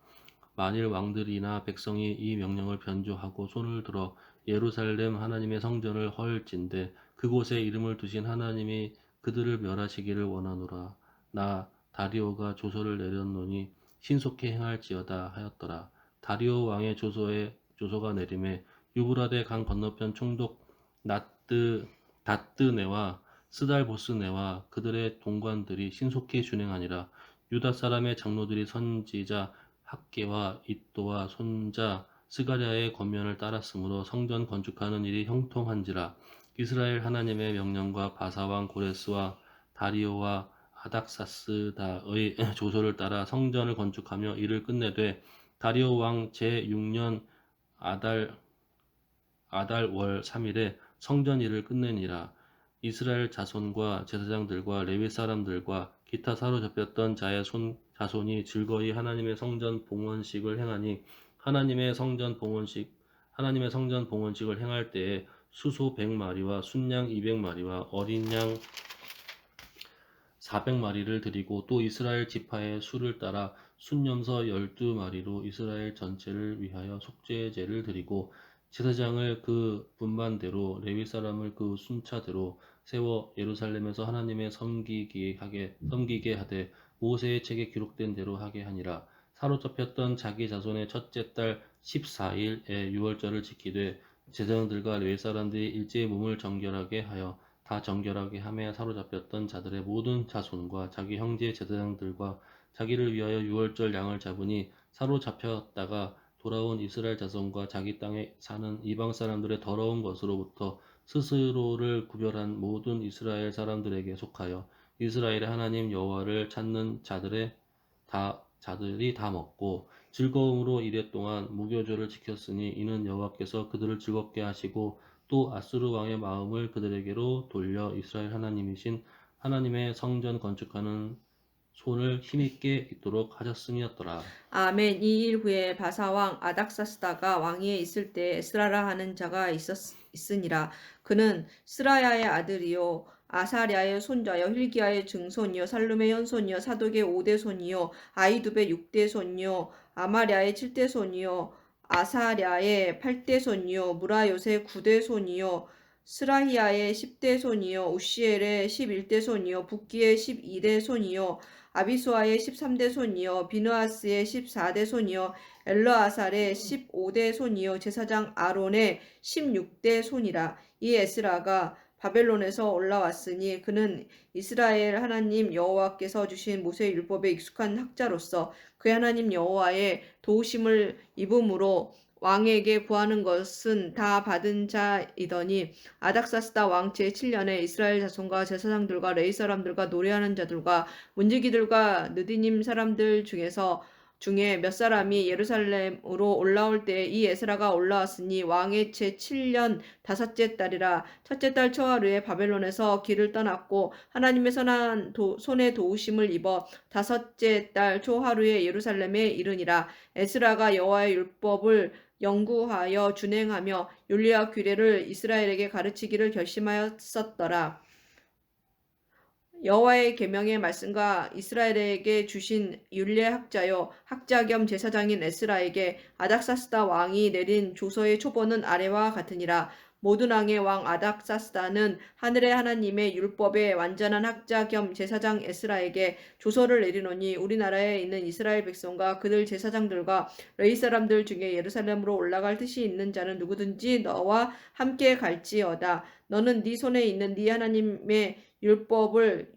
만일 왕들이나 백성이 이 명령을 변조하고 손을 들어 예루살렘 하나님의 성전을 헐진대 그곳에 이름을 두신 하나님이 그들을 멸하시기를 원하노라. 나 다리오가 조서를 내렸노니 신속히 행할지어다 하였더라. 다리오 왕의 조서가 내림에 유브라데 강 건너편 총독 다뜨네와 스달보스네와 그들의 동관들이 신속히 준행하니라. 유다 사람의 장로들이 선지자 학계와 잇도와 손자 스가랴의 권면을 따랐으므로 성전 건축하는 일이 형통한지라. 이스라엘 하나님의 명령과 바사왕 고레스와 다리오와 아닥사스다의 조서를 따라 성전을 건축하며 이를 끝내되 다리오 왕 제6년 아달월 3일에 성전 일을 끝내니라. 이스라엘 자손과 제사장들과 레위 사람들과 기타 사로잡혔던 자의 자손이 즐거이 하나님의 성전 봉헌식을 행하니 하나님의 성전 봉헌식을 행할 때에 수소 100마리와 순양 200마리와 어린 양 400마리를 드리고 또 이스라엘 지파의 수를 따라 순염소 12마리로 이스라엘 전체를 위하여 속죄제를 드리고 제사장을 그 분반대로 레위 사람을 그 순차대로 세워 예루살렘에서 하나님의 섬기게 하되 모세의 책에 기록된 대로 하게 하니라. 사로잡혔던 자기 자손의 첫째 달 14일에 유월절을 지키되 제사장들과 레위 사람들이 일제히 몸을 정결하게 하여 다 정결하게 하며 사로잡혔던 자들의 모든 자손과 자기 형제 제사장들과 자기를 위하여 유월절 양을 잡으니 사로잡혔다가 돌아온 이스라엘 자손과 자기 땅에 사는 이방 사람들의 더러운 것으로부터 스스로를 구별한 모든 이스라엘 사람들에게 속하여 이스라엘의 하나님 여호와를 찾는 자들이 다 먹고 즐거움으로 이랫동안 무교절을 지켰으니 이는 여호와께서 그들을 즐겁게 하시고 또 아수르 왕의 마음을 그들에게로 돌려 이스라엘 하나님이신 하나님의 성전 건축하는 손을 힘있게 있도록 하셨음이었더라. 아멘. 이 일 후에 바사왕 아닥사스다가 왕위에 있을 때 에스라라 하는 자가 있으니라. 그는 스라야의 아들이요 아사랴의 손자여 힐기야의 증손이요 살룸의 현손이요 사독의 5대 손이요 아이두의 6대 손이요 아마랴의 7대 손이요 아사랴의 8대 손이요 무라요의 9대 손이요 스라히야의 10대 손이요 우시엘의 11대 손이요 붓기의 12대 손이요 아비수아의 13대 손이요 비느하스의 14대 손이요 엘르아살의 15대 손이요 제사장 아론의 16대 손이라. 이 에스라가 바벨론에서 올라왔으니 그는 이스라엘 하나님 여호와께서 주신 모세의 율법에 익숙한 학자로서 그의 하나님 여호와의 도우심을 입음으로 왕에게 구하는 것은 다 받은 자이더니 아닥사스다 왕 제7년에 이스라엘 자손과 제사장들과 레위 사람들과 노래하는 자들과 문지기들과 느디님 사람들 중에 몇 사람이 예루살렘으로 올라올 때 이 에스라가 올라왔으니 왕의 제7년 5째 달이라. 첫째 달 초하루에 바벨론에서 길을 떠났고 하나님의 선한 손의 도우심을 입어 5째 달 초하루에 예루살렘에 이르니라. 에스라가 여호와의 율법을 연구하여 준행하며 윤리와 규례를 이스라엘에게 가르치기를 결심하였었더라. 여호와의 계명의 말씀과 이스라엘에게 주신 율례 학자요 학자 겸 제사장인 에스라에게 아닥사스다 왕이 내린 조서의 초본은 아래와 같으니라. 모든 왕의 왕 아닥사스다는 하늘의 하나님의 율법의 완전한 학자 겸 제사장 에스라에게 조서를 내리노니 우리나라에 있는 이스라엘 백성과 그들 제사장들과 레위 사람들 중에 예루살렘으로 올라갈 뜻이 있는 자는 누구든지 너와 함께 갈지어다. 너는 네 손에 있는 네 하나님의 율법을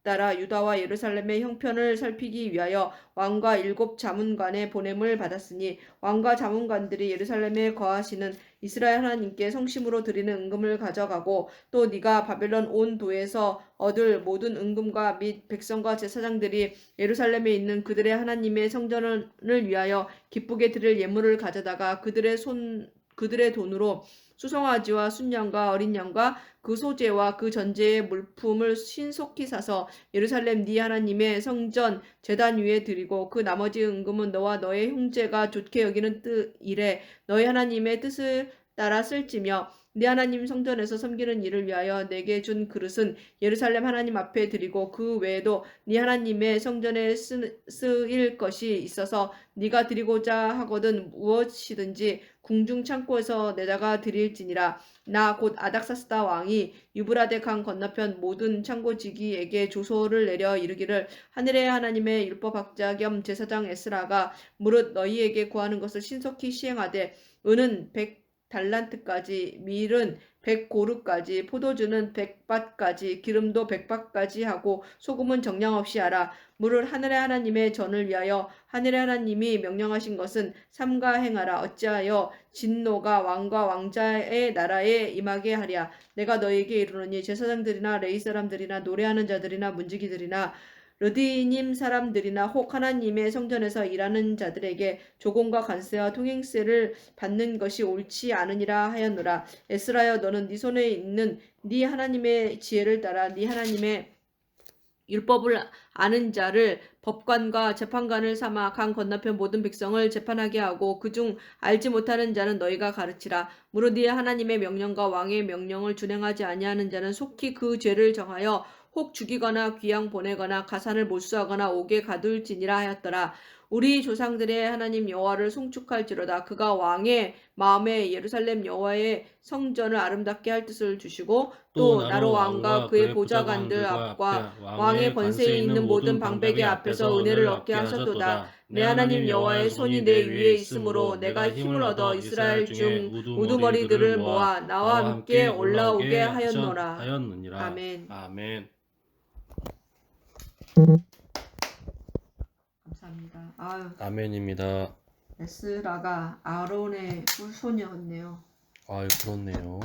따라 유다와 예루살렘의 형편을 살피기 위하여 왕과 7 자문관의 보냄을 받았으니 왕과 자문관들이 예루살렘에 거하시는 이스라엘 하나님께 성심으로 드리는 은금을 가져가고 또 네가 바벨론 온 도에서 얻을 모든 은금과 및 백성과 제사장들이 예루살렘에 있는 그들의 하나님의 성전을 위하여 기쁘게 드릴 예물을 가져다가 그들의 돈으로 수송아지와 순양과 어린 양과 그 소재와 그 전제의 물품을 신속히 사서 예루살렘 네 하나님의 성전 제단 위에 드리고 그 나머지 은금은 너와 너의 형제가 좋게 여기는 일에 너희 하나님의 뜻을 따라 쓸지며 네 하나님 성전에서 섬기는 일을 위하여 내게 준 그릇은 예루살렘 하나님 앞에 드리고 그 외에도 네 하나님의 성전에 쓰일 것이 있어서 네가 드리고자 하거든 무엇이든지 궁중 창고에서 내다가 드릴지니라. 나 곧 아닥사스다 왕이 유브라데 강 건너편 모든 창고지기에게 조소를 내려 이르기를 하늘의 하나님의 율법학자 겸 제사장 에스라가 무릇 너희에게 구하는 것을 신속히 시행하되 은은 100달란트까지 밀은 100고르까지 포도주는 100밭까지 기름도 100밭까지 하고 소금은 정량 없이 하라. 무릇 하늘의 하나님의 전을 위하여 하늘의 하나님이 명령하신 것은 삼가 행하라. 어찌하여 진노가 왕과 왕자의 나라에 임하게 하랴. 내가 너희에게 이르노니 제사장들이나 레위 사람들이나 노래하는 자들이나 문지기들이나 르디님 사람들이나 혹 하나님의 성전에서 일하는 자들에게 조공과 관세와 통행세를 받는 것이 옳지 않으니라 하였노라. 에스라여 너는 네 손에 있는 네 하나님의 지혜를 따라 네 하나님의 율법을 아는 자를 법관과 재판관을 삼아 강 건너편 모든 백성을 재판하게 하고 그중 알지 못하는 자는 너희가 가르치라. 무릇 네 하나님의 명령과 왕의 명령을 준행하지 아니하는 자는 속히 그 죄를 정하여 혹 죽이거나 귀양 보내거나 가산을 몰수하거나 옥에 가둘지니라 하였더라. 우리 조상들의 하나님 여호와를 송축할지로다. 그가 왕의 마음에 예루살렘 여호와의 성전을 아름답게 할 뜻을 주시고 또 나로 왕과 그의 보좌관들 앞과 왕의 권세에 있는 모든 방백의 앞에서 은혜를 얻게 하셨도다. 내 하나님 여호와의 손이 내 위에 있으므로 내가 힘을 얻어 이스라엘 중 우두머리들을 모아 나와 함께 올라오게 하였노라. 아멘. 아멘. 감사합니다. 아유, 아멘입니다. 에스라가 아론의 꿀손이었네요. 아유, 그렇네요.